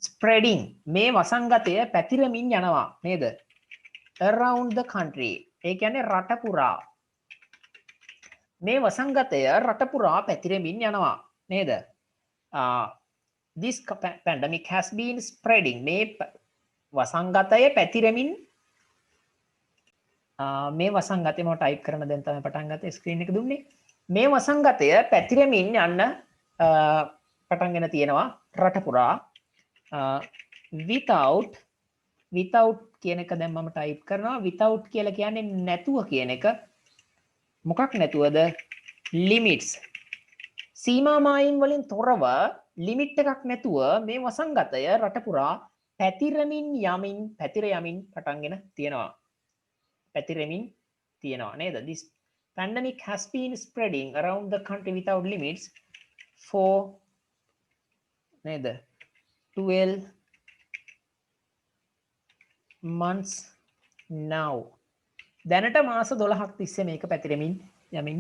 spreading මේ වසංගතය පැතිරමින් යනවා නේද? around the country. ඒ කියන්නේ රට පුරා. මේ වසංගතය රට පුරා පැතිරමින් යනවා නේද? This pandemic has been spreading මේ වසංගතය පැතිරමින් මේ වසංගතය මම ටයිප් කරන දැන් තමයි පටන් ගත්තේ ස්ක්‍රීන් එක දුන්නේ. මේ වසංගතය පැතිරමින් යන්න පටන්ගෙන තියෙනවා රට පුරා without කියන එක දැන් මම ටයිප් කරනවා. without කියලා කියන්නේ නැතුව කියන එක. මොකක් නැතුවද? limits. සීමා මායිම් වලින් තොරව ලිමිට් එකක් නැතුව මේ වසංගතය රට පුරා පැතිර යමින් පටන්ගෙන තියෙනවා. පැතිරමින් තියෙනවා නේද? This pandemic has been spreading around the country without limits for නේද 12 months now. දැනට මාස 12ක් තිස්සේ මේක පැතිරමින් යමින්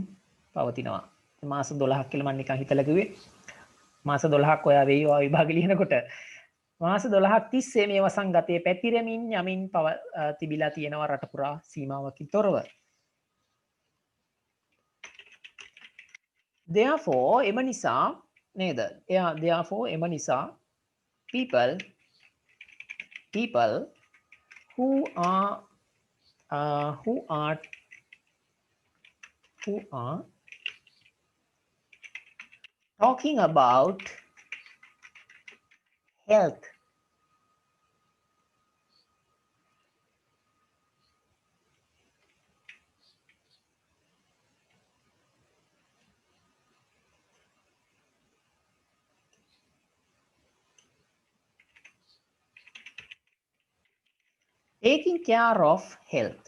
පවතිනවා. මාස 12ක් කියලා මම නිකන් හිතලා කිව්වේ. මාස 12ක් ඔයා වෙයි ඔය විභාග ලියනකොට. මාස 12ක් තිස්සේ මේ වසංගතය පැතිරමින් යමින් තිබිලා තියෙනවා රට පුරා සීමාවකින් තොරව. Therefore එම නිසා නේද? Therefore එම නිසා people who are talking about health taking care of health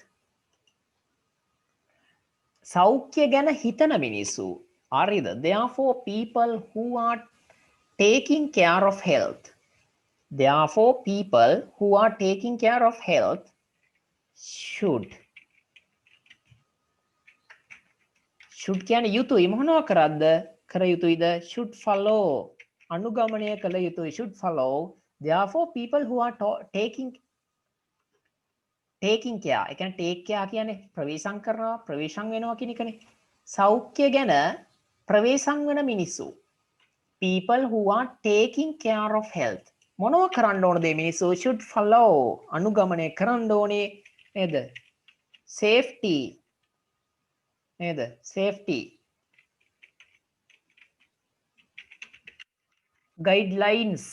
සෞඛ්‍ය ගැන හිතන මිනිස්සු හරිද? Therefore people who are taking care of health should කියන්නේ යුතුයි. මොනවා කරද්ද? කර යුතුයිද? should follow අනුගමනය කළ යුතුයි. should follow. Therefore people who are taking care. ඒ කියන්නේ take care කියන්නේ ප්‍රවේශම් කරනවා, ප්‍රවේශම් වෙනවා කියන එකනේ. සෞඛ්‍ය ගැන ප්‍රවේශම් වෙන මිනිස්සු. People who are taking care of health. මොනවා කරන්න ඕනද මේ මිනිස්සු? should follow අනුගමනය කරන්න ඕනේ නේද? safety නේද? safety guidelines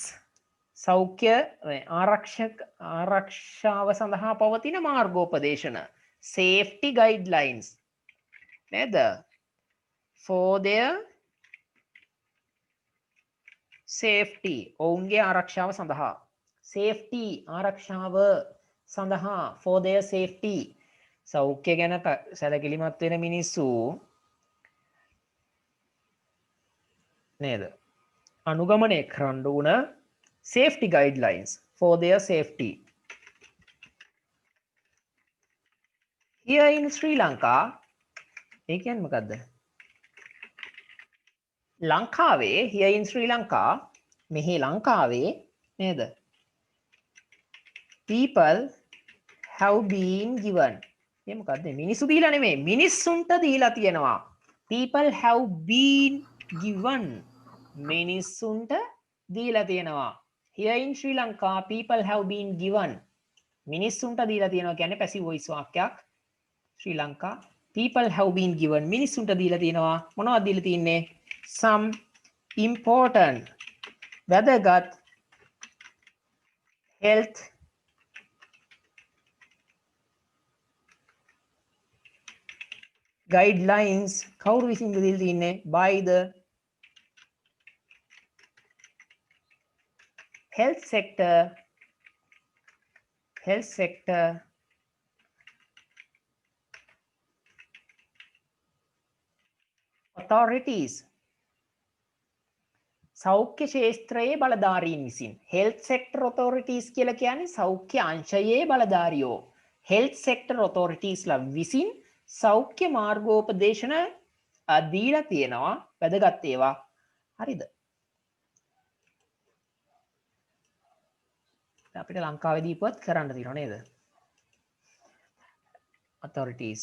සෞඛ්‍ය ආරක්ෂාව සඳහා පවතින මාර්ගෝපදේශන safety guidelines නේද? for their safety ඔවුන්ගේ ආරක්ෂාව සඳහා safety ආරක්ෂාව සඳහා for their safety සෞඛ්‍ය ගැන සැලකිලිමත් වෙන මිනිස්සු නේද? අනුගමනය කරන්න ඕන safety guidelines for their safety. Here in Sri Lanka, ඒ කියන්නේ මොකද්ද? ලංකාවේ here in Sri Lanka මෙහි ලංකාවේ නේද? People have been given. ඒ මොකද්ද? මිනිස්සු දීලා නෙමෙයි. මිනිස්සුන්ට දීලා තියෙනවා. People have been given. මිනිස්සුන්ට දීලා තියෙනවා. Here in Sri Lanka people have been given. මිනිස්සුන්ට දීලා තියෙනවා කියන්නේ passive voice වාක්‍යයක්. ශ්‍රී Lanka people have been given මිනිස්සුන්ට දීලා තියෙනවා. මොනවද දීලා තින්නේ? Some important වැදගත් health guidelines කවුරු විසින්ද දීලා තින්නේ? By the health sector authorities සෞඛ්‍ය ක්ෂේත්‍රයේ බලධාරීන් විසින්. health sector authorities කියලා කියන්නේ සෞඛ්‍ය අංශයේ බලධාරියෝ. health sector authorities ලා විසින් සෞඛ්‍ය මාර්ගෝපදේශන දීලා තියෙනවා වැදගත් ඒවා. හරිද? අපිට ලංකාවේ දීපුවත් කරන්න තියෙනව නේද? authorities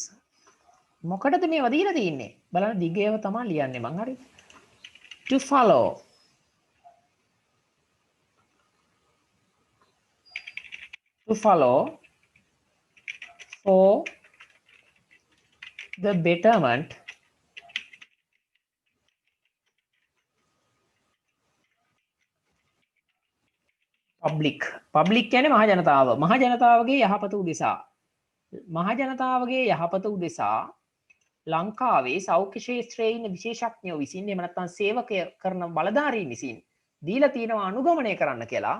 මොකටද මේවා දීලා තින්නේ? බලන්න දිගේව තමයි ලියන්නේ මං. හරි? to follow for the betterment public කියන්නේ මහ ජනතාව. මහ ජනතාවගේ යහපත උදෙසා. මහ ජනතාවගේ යහපත උදෙසා ලංකාවේ සෞඛ්‍ය ක්ෂේත්‍රයේ ඉන්න විශේෂඥයෝ විසින් එහෙම නැත්නම් සේවකය කරන බලධාරීන් විසින් දීලා තියෙනවා අනුගමනය කරන්න කියලා.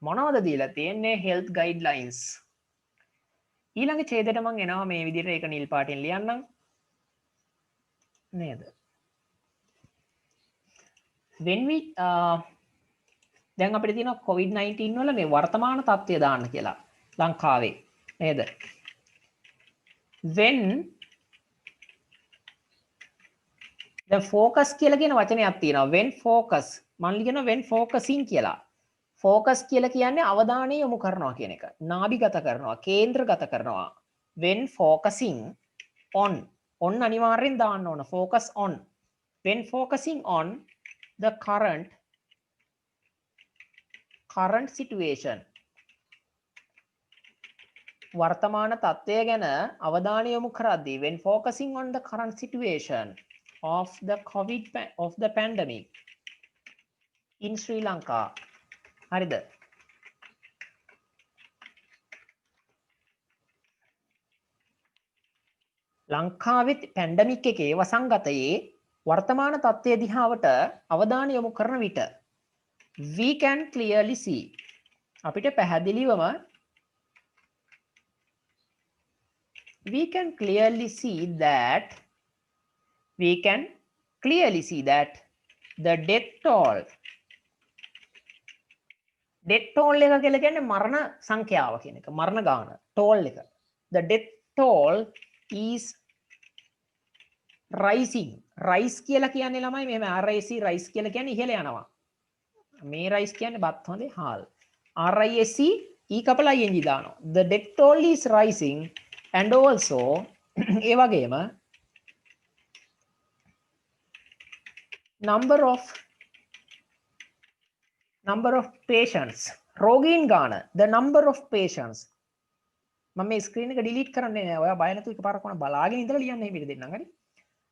මොනවද දීලා තියෙන්නේ? health guidelines. ඊළඟ ඡේදයට මම එනවා මේ විදිහට ඒක නිල් පාටින් ලියන්නම්. නේද? when we දැන් අපිට තියෙනවා COVID-19 වල මේ වර්තමාන තත්ත්වය දාන්න කියලා ලංකාවේ. නේද? when the focus කියලා කියන වචනයක් තියෙනවා. when focus මම ලියනවා when focusing කියලා. focus කියලා කියන්නේ අවධානය යොමු කරනවා කියන එක. නාභිගත කරනවා, කේන්ද්‍රගත කරනවා. when focusing on අනිවාර්යෙන් දාන්න ඕන. focus on. when focusing on the current situation වර්තමාන තත්ත්වය ගැන අවධානය යොමු කරද්දී when focusing on the current situation of the pandemic in Sri Lanka. හරිද? ලංකාවේ පැන්ඩමික් එකේ වසංගතයේ වර්තමාන තත්ත්වය දිහාවට අවධානය යොමු කරන විට we can clearly see අපිට පැහැදිලිවම we can clearly see that the death toll එක කියලා කියන්නේ මරණ සංඛ්‍යාව කියන එක. මරණ ගාන toll එක. the death toll is rising. rise කියලා කියන්නේ ළමයි මෙහෙම RIC rise කියලා කියන්නේ ඉහළ යනවා. මේ rise කියන්නේ බත් හොඳේ හාල්. RISC E කපලා ING දානවා. the death toll is rising and also ඒ වගේම number of patients රෝගීන් ගාන the number of patients මම මේ ස්ක්‍රීන් එක ඩිලීට් කරන්නේ නෑ. ඔයා බය නැතුව එකපාරක් වුණා බලාගෙන ඉඳලා ලියන්න මේ පිට දෙන්නම්. හරි?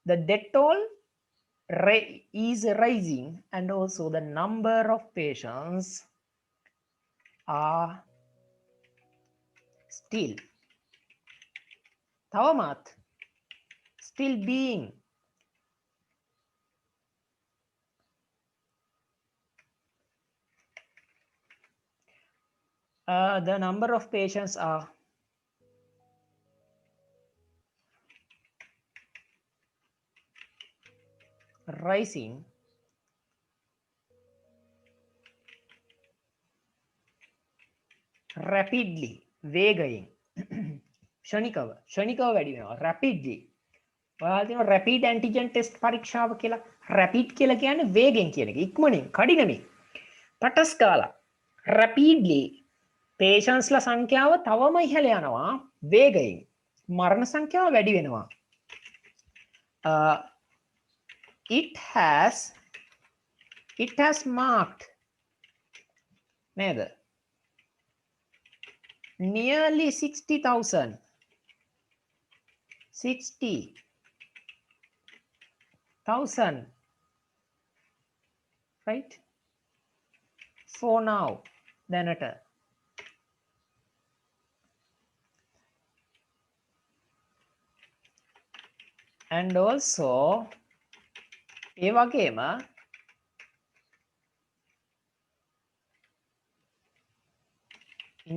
the death toll is rising and also the number of patients are still තවමත් still being the number of patients are rising rapidly වේගයෙන් ෂණිකව වැඩි වෙනවා rapidly ඔයාලා තියෙනවා rapid antigen test පරීක්ෂාව කියලා rapid කියලා කියන්නේ වේගෙන් කියන එක ඉක්මනින් කඩිනමින් පටස් ගාලා rapidly patientsලා සංඛ්‍යාව තවම ඉහළ යනවා වේගයෙන් මරණ සංඛ්‍යාව වැඩි වෙනවා it has marked නේද nearly 60,000 right for now දැනට and also ඒ වගේම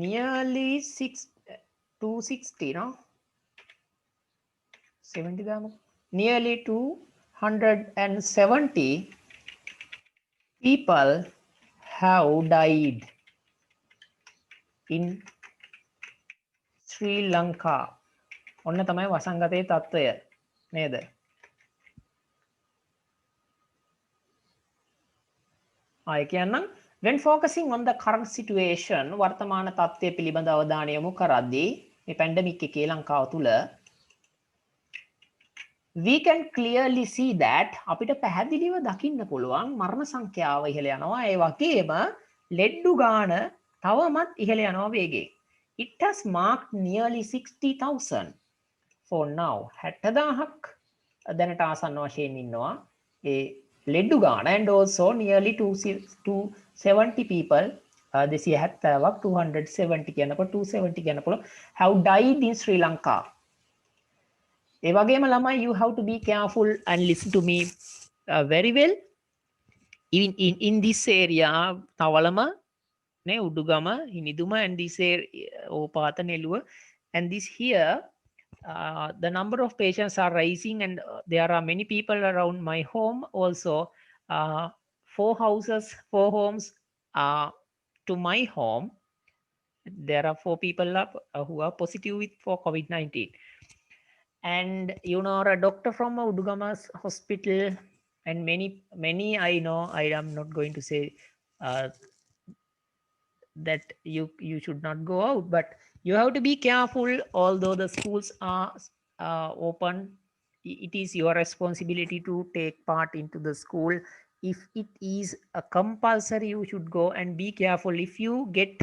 nearly 260 no 70 දාමු nearly 270 people have died in Sri Lanka ඔන්න තමයි වසංගතයේ තත්ත්වය නේද ආයෙ කියන්නම් when focusing on the current situation වර්තමාන තත්ත්වය පිළිබඳ අවධානය යොමු කරද්දී මේ පැන්ඩමික් එකේ ලංකාව තුල we can clearly see that අපිට පැහැදිලිව දකින්න පුළුවන් මරණ සංඛ්‍යාව ඉහළ යනවා ඒ වගේම ලෙඩ්ඩු ගාන තවමත් ඉහළ යනවා වේගයෙන් it has marked nearly 60,000 for now 60,000ක් දැනට ආසන්න වශයෙන් ඉන්නවා ඒ ලෙඩ්ඩු ගාන and also nearly 270 people 270ක් 270 කියනකොට 270 කියනකොට have died in Sri Lanka ඒ වගේම ළමයි you have to be careful and listen to me very well in this area තවලම නේ Udugama හිනිදුම and this ඕපාත Neluwa and this here the number of patients are rising and there are many people around my home also 4 homes to my home there are 4 people who are positive for COVID-19 and you know a doctor from Udugama's hospital and many I know I am not going to say that you should not go out but you have to be careful although the schools are open it is your responsibility to take part into the school if it is a compulsory you should go and be careful if you get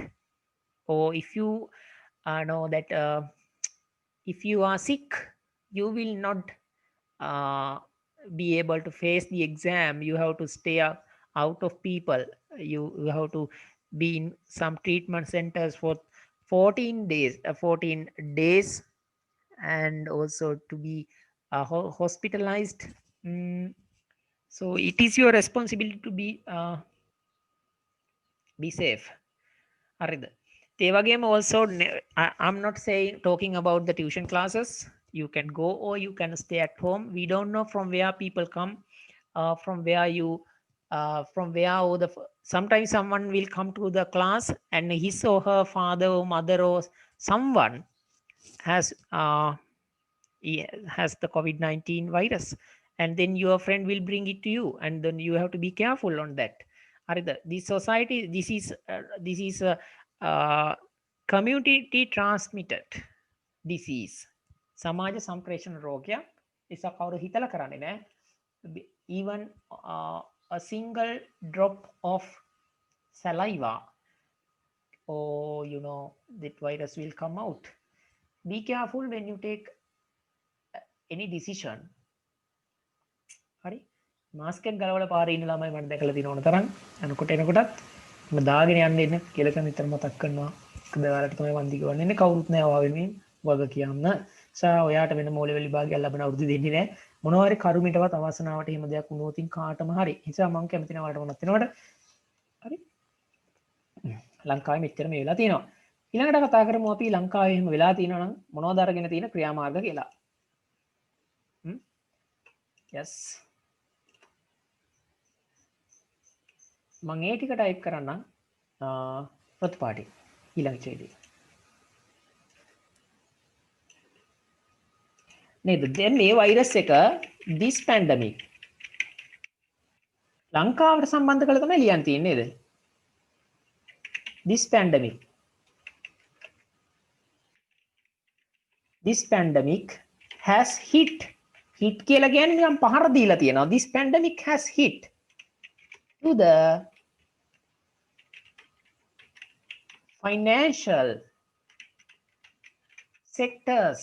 or if you know that if you are sick you will not be able to face the exam you have to stay out of people you have to be in some treatment centers for 14 days and also to be hospitalized so it is your responsibility to be safe හරිද ඒ වගේම also I'm not saying talking about the tuition classes you can go or you can stay at home we don't know from where people come from where you from where or sometimes someone will come to the class and his or her father or mother or someone has the COVID-19 virus and then your friend will bring it to you and then you have to be careful on that this society this is a community transmitted disease සමාජ සම්ප්‍රේෂණ රෝගයක් නිසා කවුරු හිතලා කරන්නේ නැහැ even a single drop of saliva or you know that virus will come out be careful when you take any decision හරි mask එක ගලවලා පාරේ ඉන්න ළමයි මම දැකලා තියෙන ඕන තරම් අනකොට එනකොටත් මම දාගෙන යන්න ඉන්න කියලා නිතර මතක් කරනවා දවල්ට තමයි වන්දි ගවන්නේ ඉන්නේ කවුරුත් නැහැ ඔයා වෙනුවෙන් වග කියන්න ඔයාට වෙන මෝල වෙලි භාගයක් ලැබෙන අවුරුදු දෙන්නේ නැහැ මොනවා හරි කරුමිටවත් අවසනාවට එහෙම දෙයක් වුණොත් කාටම හරි නිසා මම කැමති නැහැ ඔයාලට මොනවත් වෙනවට හරි ලංකාවේ මෙච්චර මේ වෙලා තියෙනවා ඊළඟට කතා කරමු අපි ලංකාවේ එහෙම වෙලා තියෙනවා නම් මොනවද අරගෙන තියෙන ක්‍රියාමාර්ග කියලා yes මම ඒ ටික ටයිප් කරන්නම් ප්‍රතිපාටි ඊළඟ ඡේදය. නේද? දැන් මේ වෛරස් එක this pandemic ලංකාවට සම්බන්ධ කරලා තමයි ලියන්න තියෙන්නේ නේද? This pandemic has hit කියලා කියන්නේ නිකන් පහර දීලා තියෙනවා. This pandemic has hit to the financial sectors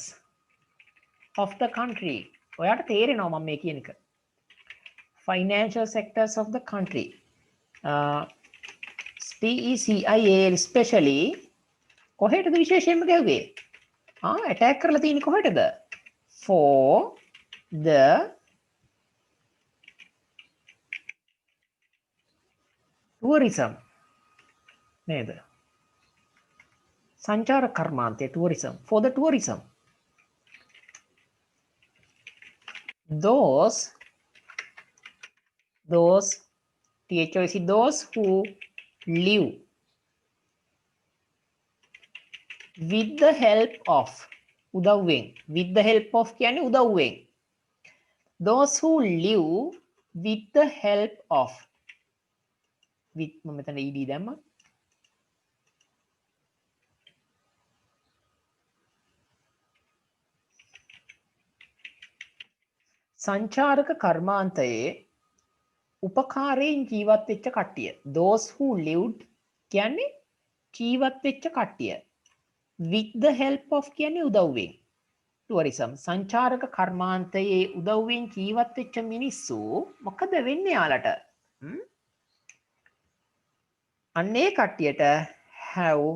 of the country. ඔයාට තේරෙනවා මම මේ කියන එක. Financial sectors of the country. PECIA especially කොහෙටද විශේෂයෙන්ම ගැහුවේ? attack කරලා තියෙන්නේ කොහෙටද? For the tourism නේද? සංචාර කර්මාන්තය tourism, for the tourism. Those THOC, those who live with the help of උදව්වෙන්, with the help of කියන්නේ උදව්වෙන්. Those who live with the help of with මම මෙතන ed දැම්මා. සංචාරක කර්මාන්තයේ උපකාරයෙන් ජීවත් වෙච්ච කට්ටිය. Those who lived කියන්නේ ජීවත් වෙච්ච කට්ටිය. With the help of කියන්නේ උදව්වෙන්. tourism සංචාරක කර්මාන්තයේ උදව්වෙන් ජීවත් වෙච්ච මිනිස්සු මොකද වෙන්නේ යාලට? අන්නේ කට්ටියට have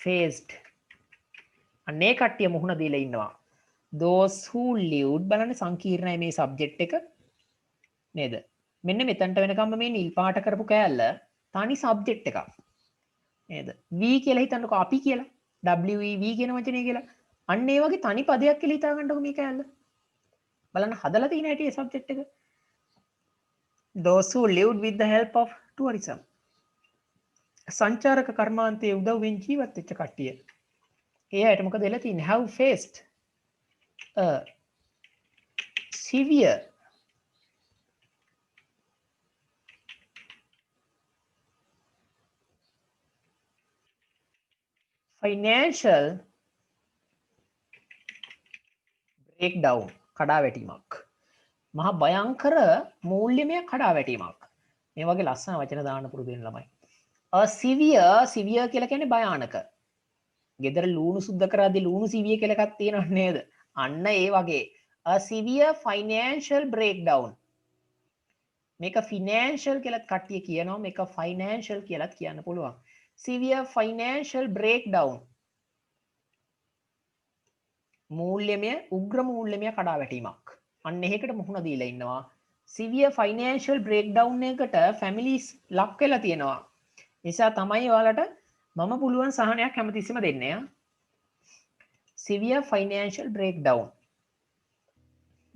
faced අන්නේ කට්ටිය මුහුණ දීලා ඉන්නවා. Those who lived බලන්න සංකීර්ණයි මේ සබ්ජෙක්ට් එක නේද? මෙන්න මෙතනට වෙනකම්ම මේ නිල් පාට කරපු කෑල්ල තනි සබ්ජෙක්ට් එකක් නේද? V කියලා හිතන්නකෝ අපි කියලා. WEV කියන වචනේ කියලා. අන්න ඒ වගේ තනි පදයක් කියලා හිතා ගන්නකො මේ කෑල්ල. බලන්න හදලා තියෙන හැටි මේ සබ්ජෙක්ට් එක. Those who lived with the help of tourism. සංචාරක කර්මාන්තයේ උදව්වෙන් ජීවත් වෙච්ච කට්ටිය. ඒ අයට මොකද වෙලා තියෙන්නේ? Have faced a severe financial breakdown කඩාවැටීමක්. මහා භයංකර මූල්‍යමය කඩාවැටීමක්. මේ වගේ ලස්සන වචන දාන්න පුරුදු වෙන ළමයි. a severe කියලා කියන්නේ භයානක. ගෙදර ලූණු සුද්ධ කරද්දී ලූණු සිවිය කියලා එකක් තියෙනව නේද? අන්න ඒ වගේ a severe financial breakdown. මේක financial කියලාත් කට්ටිය කියනවා, මේක financial කියලාත් කියන්න පුළුවන්. severe financial breakdown. මූල්‍යමය උග්‍ර මූල්‍යමය කඩාවැටීමක්. අන්න එහෙකට මුහුණ දීලා ඉන්නවා. severe financial breakdown එකට families ලක් වෙලා තියෙනවා. නිසා තමයි ඔයාලට මම පුළුවන් සහනයක් හැමතිස්සෙම දෙන්නේ. severe financial breakdown.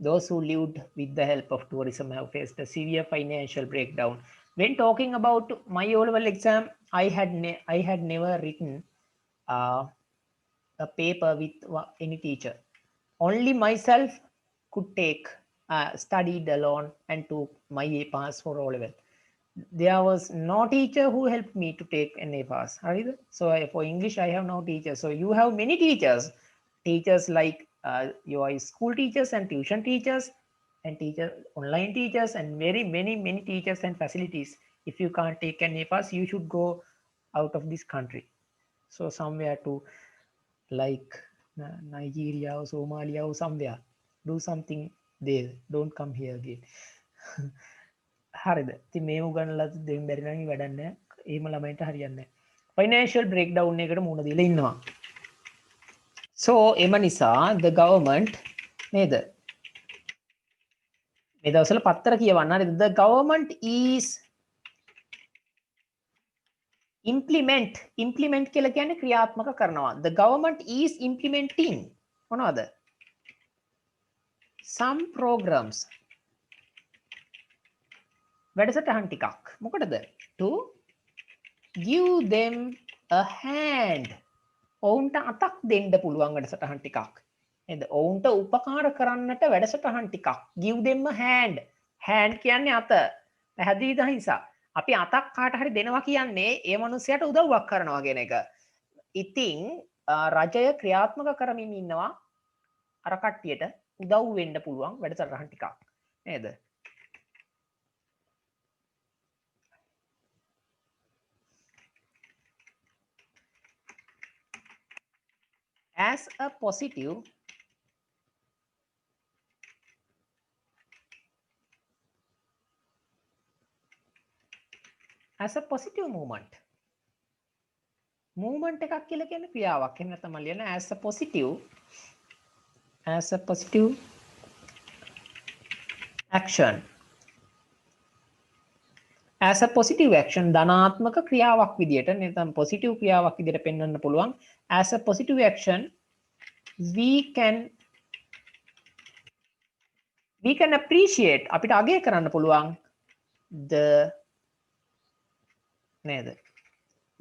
Those who lived with the help of tourism have faced a severe financial breakdown. When talking about my O-level exam, I had never written a paper with any teacher. Only myself could take studied alone and took my A pass for O-level. There was no teacher who helped me to take an A pass. So for English, I have no teacher. So you have many teachers like your school teachers and tuition teachers and online teachers and many teachers and facilities. If you can't take an A pass, you should go out of this country. So somewhere to like Nigeria or Somalia or somewhere. Do something there. Don't come here again. හරිද? ඉතින් මේ උගන්ලා දෙන්න බැරි නම් වැඩක් නැහැ. එහෙම ළමයින්ට හරියන්නේ නැහැ. ෆයිනෑන්ෂල් බ්‍රේක්ඩවුන් එකකට මුහුණ දීලා ඉන්නවා. So එම නිසා the government නේද? මේ දවස්වල පත්තර කියවන්න හරිද? The government is implement කියලා කියන්නේ ක්‍රියාත්මක කරනවා. The government is implementing මොනවද? Some programs වැඩසටහන් ටිකක්. මොකටද? To give them a hand. ඔවුන්ට අතක් දෙන්න පුළුවන් වැඩසටහන් ටිකක්. නේද? ඔවුන්ට උපකාර කරන්නට වැඩසටහන් ටිකක්. give them a hand. hand කියන්නේ අත. පැහැදිලිද හිසා? අපි අතක් කාට හරි දෙනවා කියන්නේ ඒ මනුස්සයාට උදව්වක් කරනවා කියන එක. ඉතින් රජය ක්‍රියාත්මක කරමින් ඉන්නවා අර කට්ටියට උදව් වෙන්න පුළුවන් වැඩසටහන් ටිකක්. නේද? as a positive movement. movement එකක් කියලා කියන්නේ ක්‍රියාවක්. එහෙම නැත්නම් මම ලියන as a positive action. as a positive action ධනාත්මක ක්‍රියාවක් විදියට නැත්නම් positive ක්‍රියාවක් විදියට පෙන්වන්න පුළුවන්. as a positive action we can appreciate අපිට අගය කරන්න පුළුවන් the නේද?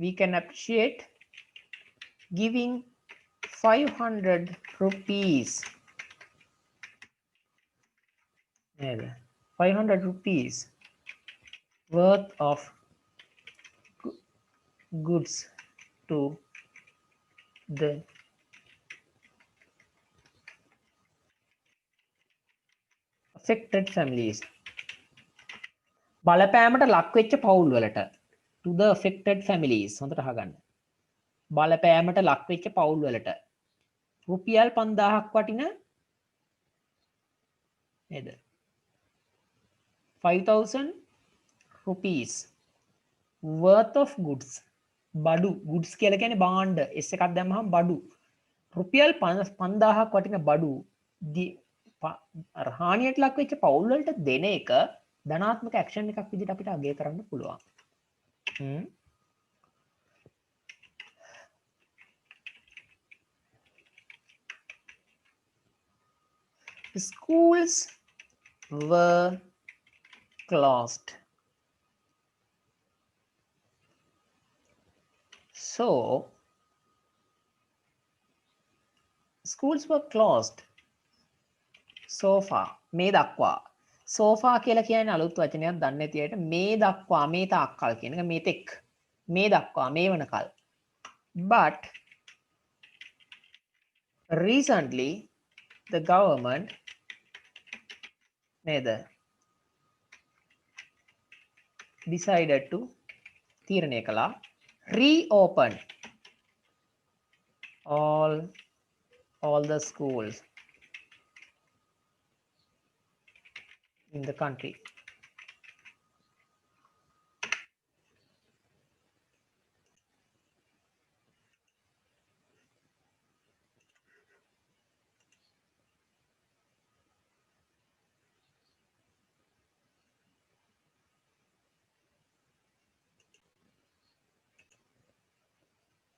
we can appreciate giving 500 rupees නේද? 500 rupees worth of goods to the affected families. බලපෑමට ලක් වෙච්ච පවුල් වලට to the affected families. හොඳට අහගන්න. බලපෑමට ලක් වෙච්ච පවුල් වලට රුපියල් 5000ක් වටින නේද? 5000 rupees worth of goods. බඩු goods කියලා කියන්නේ භාණ්ඩ. S එකක් දැම්මහම බඩු. රුපියල් 5000ක් වටින බඩු හානියට ලක් වෙච්ච පවුල් වලට දෙන එක ධනාත්මක ඇක්ෂන් එකක් විදිහට අපිට අගය කරන්න පුළුවන්. Schools were closed. So schools were closed so far. මේ දක්වා. so far කියලා කියන්නේ අලුත් වචනයක් දන්නේ නැති අයට මේ දක්වා මේ තාක්කල් කියන එක මේ තෙක්. මේ දක්වා මේ වනකල්. But recently the government නේද decided to තීරණය කළා reopen all the schools in the country.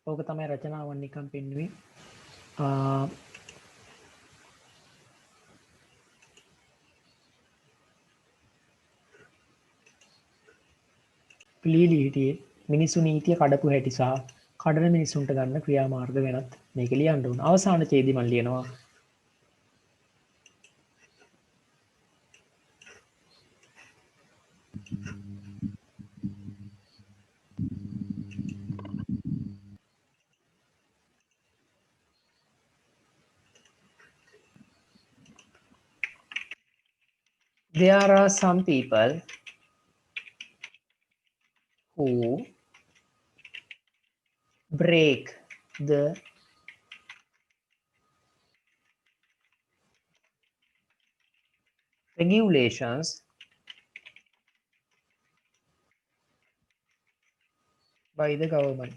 ඕක තමයි රචනාවන් නිකන් පෙන්වුවේ. පිළිලි හිටියේ මිනිසු නීතිය කඩපු හැටි සහ කඩන මිනිසුන්ට ගන්න ක්‍රියාමාර්ග වෙනත් මේක ලියන්න ඕන. අවසාන ඡේදය මම ලියනවා. There are some people who break the regulations by the government.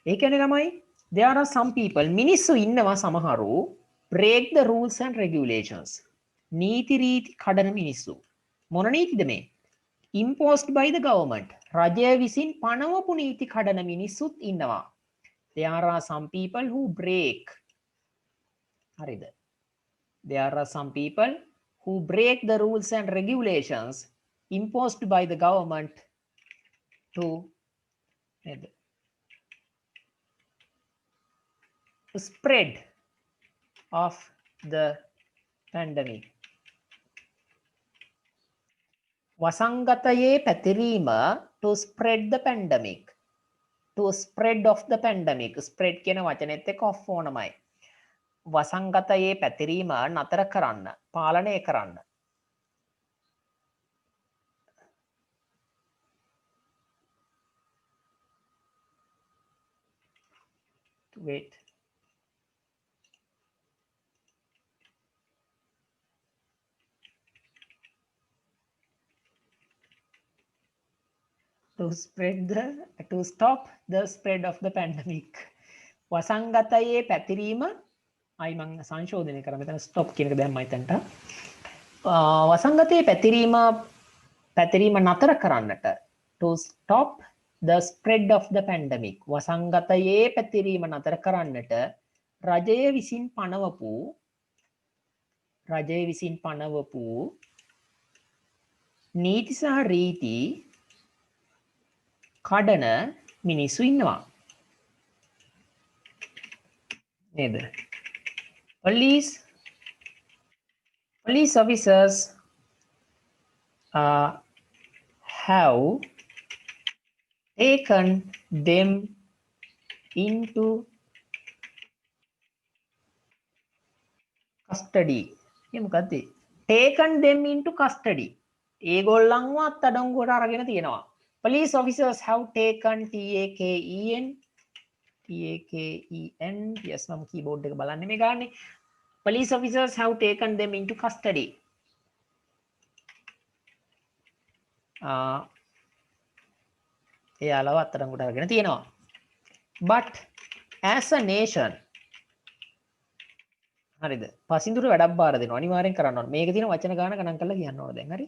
ඒ කියන්නේ ළමයි there are some people මිනිස්සු ඉන්නවා සමහරු break the rules and regulations. නීති රීති කඩන මිනිස්සු. මොන නීතිද මේ? imposed by the government. රජය විසින් පනවපු නීති කඩන මිනිස්සුත් ඉන්නවා. There are some people who break. හරිද? There are some people who break the rules and regulations imposed by the government to spread of the pandemic. වසංගතයේ පැතිරීම to spread the pandemic. To spread of the pandemic. Spread කියන වචනේත් එක්ක off ඕනමයි. වසංගතයේ පැතිරීම නතර කරන්න, පාලනය කරන්න. Wait. To stop the spread of the pandemic. වසංගතයේ පැතිරීම අයි මං සංශෝධනය කරා මෙතන stop කියන එක දැම්මා එතනට. වසංගතයේ පැතිරීම නතර කරන්නට to stop the spread of the pandemic. වසංගතයේ පැතිරීම නතර කරන්නට රජය විසින් පනවපු නීති සහ රීති කඩන මිනිස්සු ඉන්නවා නේද? Police officers have taken them into custody. මොකක්ද? taken them into custody. ඒගොල්ලන්ව අත්අඩංගුවට අරගෙන තියෙනවා. Police officers have taken TAKEN. Yes, මම keyboard එක බලන්නේ මේ ගානේ. Police officers have taken them into custody. එයාලව අත්අඩංගුවට අරගෙන තියෙනවා. But as a nation හරිද? පසින්දුර වැඩක් බාර දෙනවා. අනිවාර්යෙන් කරන්න ඕනේ. මේකේ තියෙන වචන ගාන ගණන් කරලා කියන්න ඕනේ දැන්. හරි?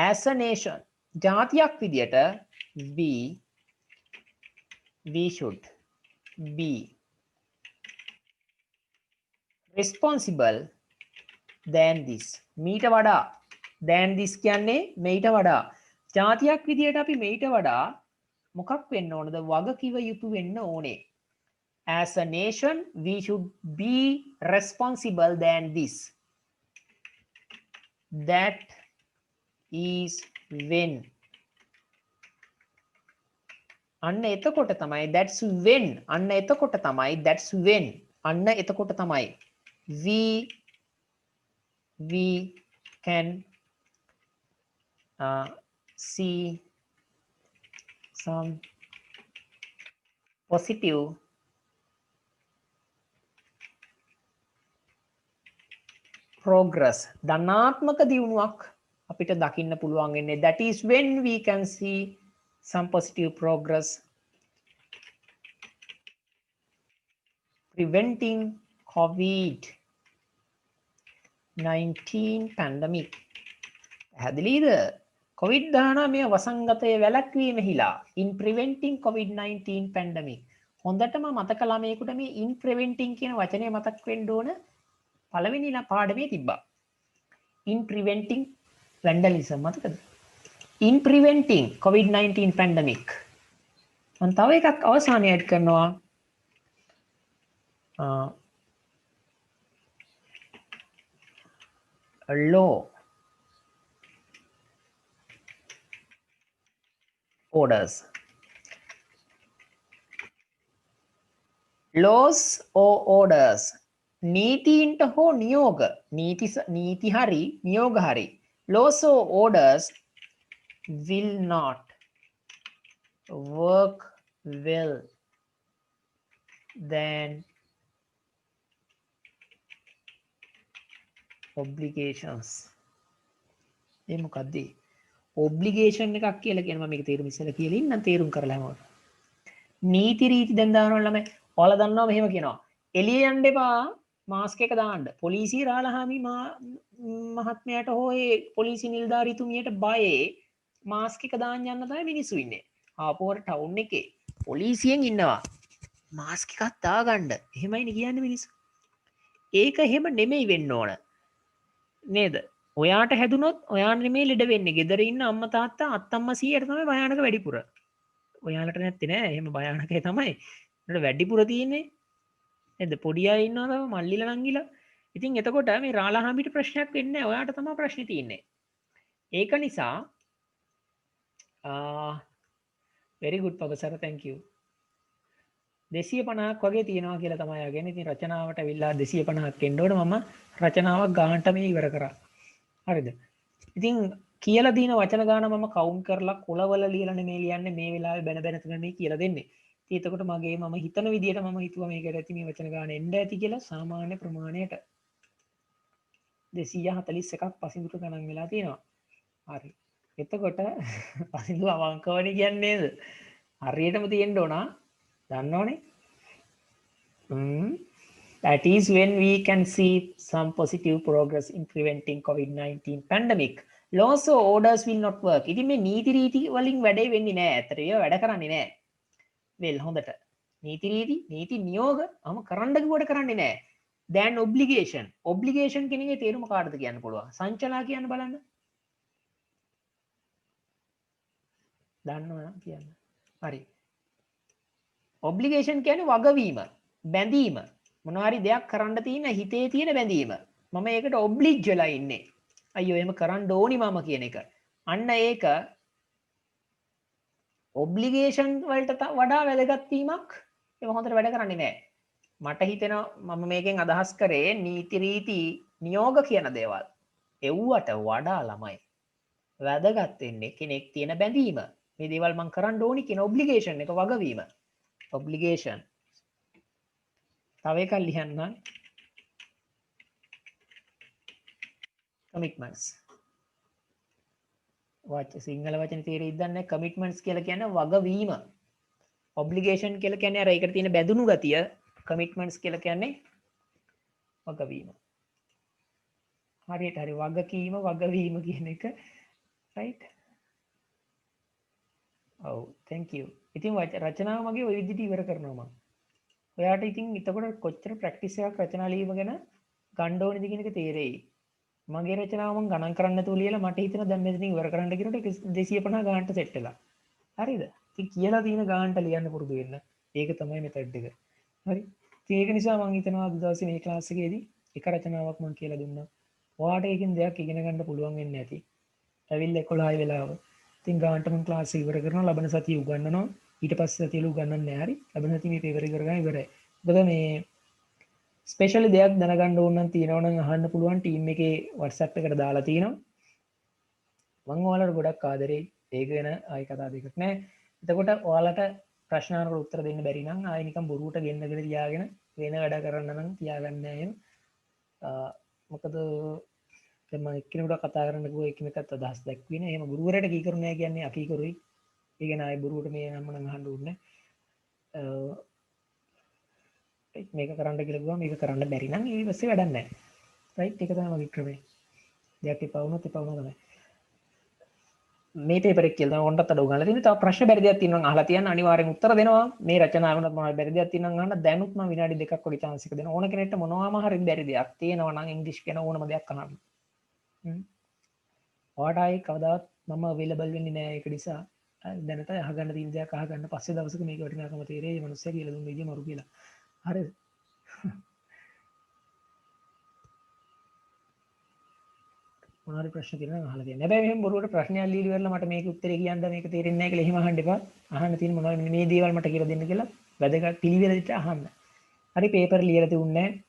As a nation ජාතියක් විදියට we should be responsible than this. මීට වඩා than this කියන්නේ මේට වඩා ජාතියක් විදියට අපි මේට වඩා මොකක් වෙන්න ඕනද? වගකිව යුතු වෙන්න ඕනේ. As a nation we should be responsible than this. That is when අන්න එතකොට තමයි that's when අන්න එතකොට තමයි that's when අන්න එතකොට තමයි we can see some positive progress ධනාත්මක දියුණුවක් අපිට දකින්න පුළුවන් වෙන්නේ. That is when we can see some positive progress preventing COVID-19 pandemic. පැහැදිලිද? COVID-19 වසංගතය වැළැක්වීමෙහිලා in preventing COVID-19 pandemic. හොඳටම මතක ළමයෙකුට මේ in preventing කියන වචනය මතක් වෙන්න ඕන. පළවෙනි පාඩමේ තිබ්බා. In preventing vandalism මතකද? In preventing COVID-19 pandemic. මම තව එකක් අවසානයේ ඇඩ් කරනවා. law orders. Laws or orders. නීතියින්ට හෝ නියෝග. නීති හරි නියෝග හරි. Laws or orders will not work well than obligations. ඒ මොකද්ද? obligation එකක් කියලා කියන මම මේක තේරුම් ඉස්සෙල්ලා කියලා ඉන්නම් තේරුම් කරලා හැමෝටම. නීති රීති දැන් දානවා ළමයි. ඔයාලා දන්නවා මෙහෙම කියනවා. එළිය යන්න එපා මාස්ක් එක දාන්න. පොලිසිය රාලහාමි මහත්මයාට හෝ ඒ පොලිසි නිලධාරීතුමියට බයේ මාස්ක් එක දාන්න යන්න තමයි මිනිස්සු ඉන්නේ. ආපුවර ටවුන් එකේ පොලිසියෙන් ඉන්නවා. මාස්ක් එකක් දාගන්න. එහෙමයිනේ කියන්නේ මිනිස්සු. ඒක එහෙම නෙමෙයි වෙන්න ඕන. නේද? ඔයාට හැදුනොත් ඔයාට නෙමෙයි ලෙඩ වෙන්නේ. ගෙදර ඉන්න අම්මා තාත්තා අත්තම්මා සීයට තමයි භයානක වැඩිපුර. ඔයාලට නැත්තේ නෑ එහෙම භයානකයි තමයි ඒකට වැඩිපුර තියෙන්නේ නේද පොඩි අය ඉන්නවා තව මල්ලිලා නංගිලා ඉතින් එතකොට මේ රාලහාමිට ප්‍රශ්නයක් වෙන්නේ නැහැ ඔයාට තමයි ප්‍රශ්නේ තියෙන්නේ ඒක නිසා very good පබසර thank you 250ක් වගේ තියෙනවා කියලා තමයි යගෙන ඉතින් රචනාවට අවිල්ලා 250ක් එන්න ඕන මම රචනාවක් ගානට මේ ඉවර කරා හරිද ඉතින් කියලා දින වචන ගාන මම කවුන්ට් කරලා කොළවල ලියලා නෙමෙයි ලියන්නේ මේ වෙලාවේ බැන බැන තමයි කියලා දෙන්නේ ඉතින් එතකොට මගේ මම හිතන විදියට මම හිතුවා මේකට ඇති මේ වචන ගාන එන්න ඇති කියලා සාමාන්‍ය ප්‍රමාණයට 241ක් පසිඳුට ගණන් වෙලා තියෙනවා හරි එතකොට පසිඳු අවංකවනේ කියන්නේ නේද හරියටම තියෙන්න ඕන දන්නවනේ that is when we can see some positive progress in preventing COVID-19 pandemic. Laws or orders will not work. ඉතින් මේ නීති රීති වලින් වැඩේ වෙන්නේ නැහැ. ඇත්තට ඒවා වැඩ කරන්නේ නැහැ. වෙල් හොඳට. නීති රීති, නීති නියෝග අම කරන්න කිව්වට කරන්නේ නැහැ. then obligation. obligation කියන එකේ තේරුම කාටද කියන්න පුළුවන්? සංචලා කියන්න බලන්න. දන්නවද කියන්න. හරි. obligation කියන්නේ වගවීම, බැඳීම. මොනවාරි දෙයක් කරන්න තියෙන හිතේ තියෙන බැඳීම. මම ඒකට ඔබ්ලිජ් වෙලා ඉන්නේ. අයියෝ එහෙම කරන්න ඕනි මම කියන එක. අන්න ඒක ඔබ්ලිගේෂන් වලට වඩා වැදගත් වීමක් ඒක හොඳට වැඩ කරන්නේ නැහැ. මට හිතෙනවා මම මේකෙන් අදහස් කරේ නීති රීති නියෝග කියන දේවල්. එව්වට වඩා ළමයි වැදගත් වෙන්නේ කෙනෙක් තියෙන බැඳීම. මේ දේවල් මම කරන්න ඕනි කියන ඔබ්ලිගේෂන් එක වගවීම. ඔබ්ලිගේෂන් තව එකක් ලියන්න කමිට්මන්ට්ස් සිංහල වචන තේරෙයිද දන්නේ නැහැ කමිට්මන්ට්ස් කියලා කියන්නේ වගවීම ඔබ්ලිගේෂන් කියලා කියන්නේ අර ඒකට තියෙන බැඳුණු ගතිය කමිට්මන්ට්ස් කියලා කියන්නේ වගවීම හරියට හරි වගකීම වගවීම කියන එක රයිට් ඔව් thank you ඉතින් රචනාව මගේ ওই විදිහට ඉවර කරනවා මම ඔයාට ඉතින් එතකොට කොච්චර ප්‍රැක්ටිස් එකක් රචනා ලියීම ගැන ගන්න ඕනේද කියන එක තේරෙයි. මගේ රචනාව මම ගණන් කරන්න නැතුව ලියලා මට හිතෙනවා දැන් මෙතනින් ඉවර කරන්න කියනකොට 250 ගානට සෙට් වෙලා. හරිද? ඉතින් කියලා තියෙන ගානට ලියන්න පුරුදු වෙන්න. ඒක තමයි මෙතඩ් එක. හරි? ඉතින් ඒක නිසා මම හිතනවා අද දවසේ මේ ක්ලාස් එකේදී එක රචනාවක් මම කියලා දුන්නා. ඔයාට ඒකෙන් දෙයක් ඉගෙන ගන්න පුළුවන් වෙන්නේ නැති. ඇවිල්ලා 11 වෙලාව. ඉතින් ගානට මම ක්ලාස් ඉවර කරනවා ලබන සතිය උගන්වනවා. ඊට පස්සේ සතියලු ගන්නන්නේ නැහැ හරි ලැබෙන සතිය මේ පේපර් එක කරගන්න ඉවරයි මොකද මේ ස්පෙෂලි දෙයක් දැනගන්න ඕන නම් තියෙනවා නම් අහන්න පුළුවන් ටීම් එකේ WhatsApp එකට දාලා තියෙනවා මම ඔයාලට ගොඩක් ආදරෙයි ඒක ගැන ආයි කතා දෙකක් නැහැ එතකොට ඔයාලට ප්‍රශ්න අහනකොට උත්තර දෙන්න බැරි නම් ආයි නිකන් බොරුවට ගෙන්නගෙන තියාගෙන වෙන වැඩ කරන්න නම් තියාගන්න නැහැ මොකද දැන් මම එක්කෙනෙකුට කතා කරන්න ගිහුවා එක්කෙනෙක්ට අදහස් දැක්ුවේ නෑ එහෙම ගුරුවරයාට කීකරු නෑ කියන්නේ අකීකරුයි ඒ ගැන ආයි බොරුවට මේ නම් මම අහන්න ඕනේ මේක කරන්න කියලා ගිහුවා මේක කරන්න බැරි නම් ඊට පස්සේ වැඩක් නැහැ රයිට් ඒක තමයි මගේ ක්‍රමය දෙයක් එපා වුණොත් තමයි මේ පේපර් එක කියලා ඔන්නත් අඩු ගාලා තියෙනවා තව ප්‍රශ්න බැරි දෙයක් තියෙනවා නම් අහලා තියන්න අනිවාර්යෙන් උත්තර දෙනවා මේ රචනාවකට මොනවද බැරි දෙයක් තියෙනවා නම් අහන්න දැනුත් මම විනාඩි දෙකක් වගේ chance එක දෙනවා ඕන කෙනෙක්ට මොනවාම හරි බැරි දෙයක් තියෙනවා නම් ඉංග්‍රීසි කියන ඕනම දෙයක් අහන්න ඔයාට ආයේ කවදාවත් මම available වෙන්නේ නැහැ ඒක නිසා දැනට අහගන්න තියෙන දේක් අහගන්න පස්සේ දවසක මේක වටිනාකම තේරෙයි මේ මිනිස්සයා කියලා දුන්න විදිය මරු කියලා හරිද මොනවාරි ප්‍රශ්න තියෙනවා නම් අහලා තියෙන්න. හැබැයි මෙහෙම බොරුවට ප්‍රශ්නයක් ලියලා ඉවරලා මට මේක උත්තරේ කියන්න මේක තේරෙන්නේ නැහැ කියලා එහෙම අහන්න එපා. අහන්න තියෙන මොනවද මේ දේවල් මට කියලා දෙන්න කියලා වැදගත් පිළිවෙලට අහන්න. හරි පේපර් ලියලා තිබුණේ නැහැ.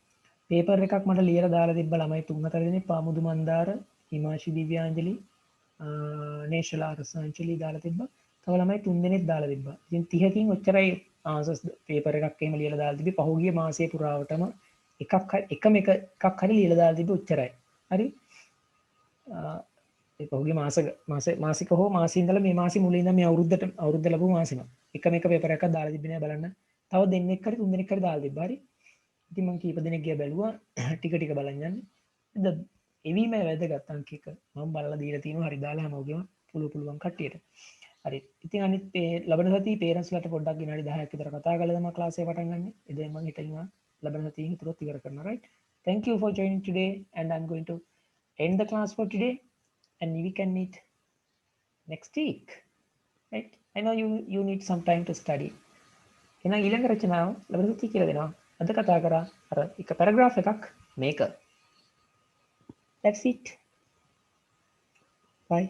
පේපර් එකක් මට ලියලා දාලා තිබ්බ ළමයි 3-4 දෙනෙක් පාමුදු මන්දාර, හිමාශි දිව්‍යාංජලි, නේෂලා රසාංජලි දාලා තිබ්බා. තව ළමයි 3 දෙනෙක් දාලා තිබ්බා. ඉතින් 30කින් ඔච්චරයි ආන්සර්ස් පේපර් එකක් එහෙම ලියලා දාලා තිබ්බේ. පහුගිය මාසයේ පුරාවටම එකක් හරි ලියලා දාලා තිබ්බේ ඔච්චරයි. හරි? ඒ පහුගිය මාසික හෝ මාසෙ ඉඳලා මේ මාසෙ මුලින් ඉඳන් මේ අවුරුද්ද ලැබුව මාසෙම එකම එක පේපර් එකක් දාලා තිබ්බේ නෑ බලන්න. තව දෙන්නෙක් හරි 3 දෙනෙක් හරි දාලා තිබ්බා. හරි? ඉතින් මම කීප දෙනෙක් ගියා බැලුවා ටික ටික බලන් යන්නේ. එවීම වැදගත් අංක එක මම බලලා දීලා තියෙනවා හරි දාලා හැමෝගෙම පුළුවන් කට්ටියට. හරි. ඉතින් අනිත් ලබන සතියේ පේරන්ට්ස්ලාට පොඩ්ඩක් විනාඩි 10ක් විතර කතා කරලා තමයි ක්ලාස් එක පටන් ගන්න. ඉතින් මම හිතනවා ලබන සතියේ හිතුවත් ඉවර කරනවා. right? Thank you for joining today and I'm going to end the class for today and we can meet next week. Right? I know you need some time to study. එහෙනම් ඊළඟ රචනාව ලබනදී කියලා දෙනවා. අද කතා කරා අර එක පැරග්‍රාෆ් එකක් මේක. That's it. Bye.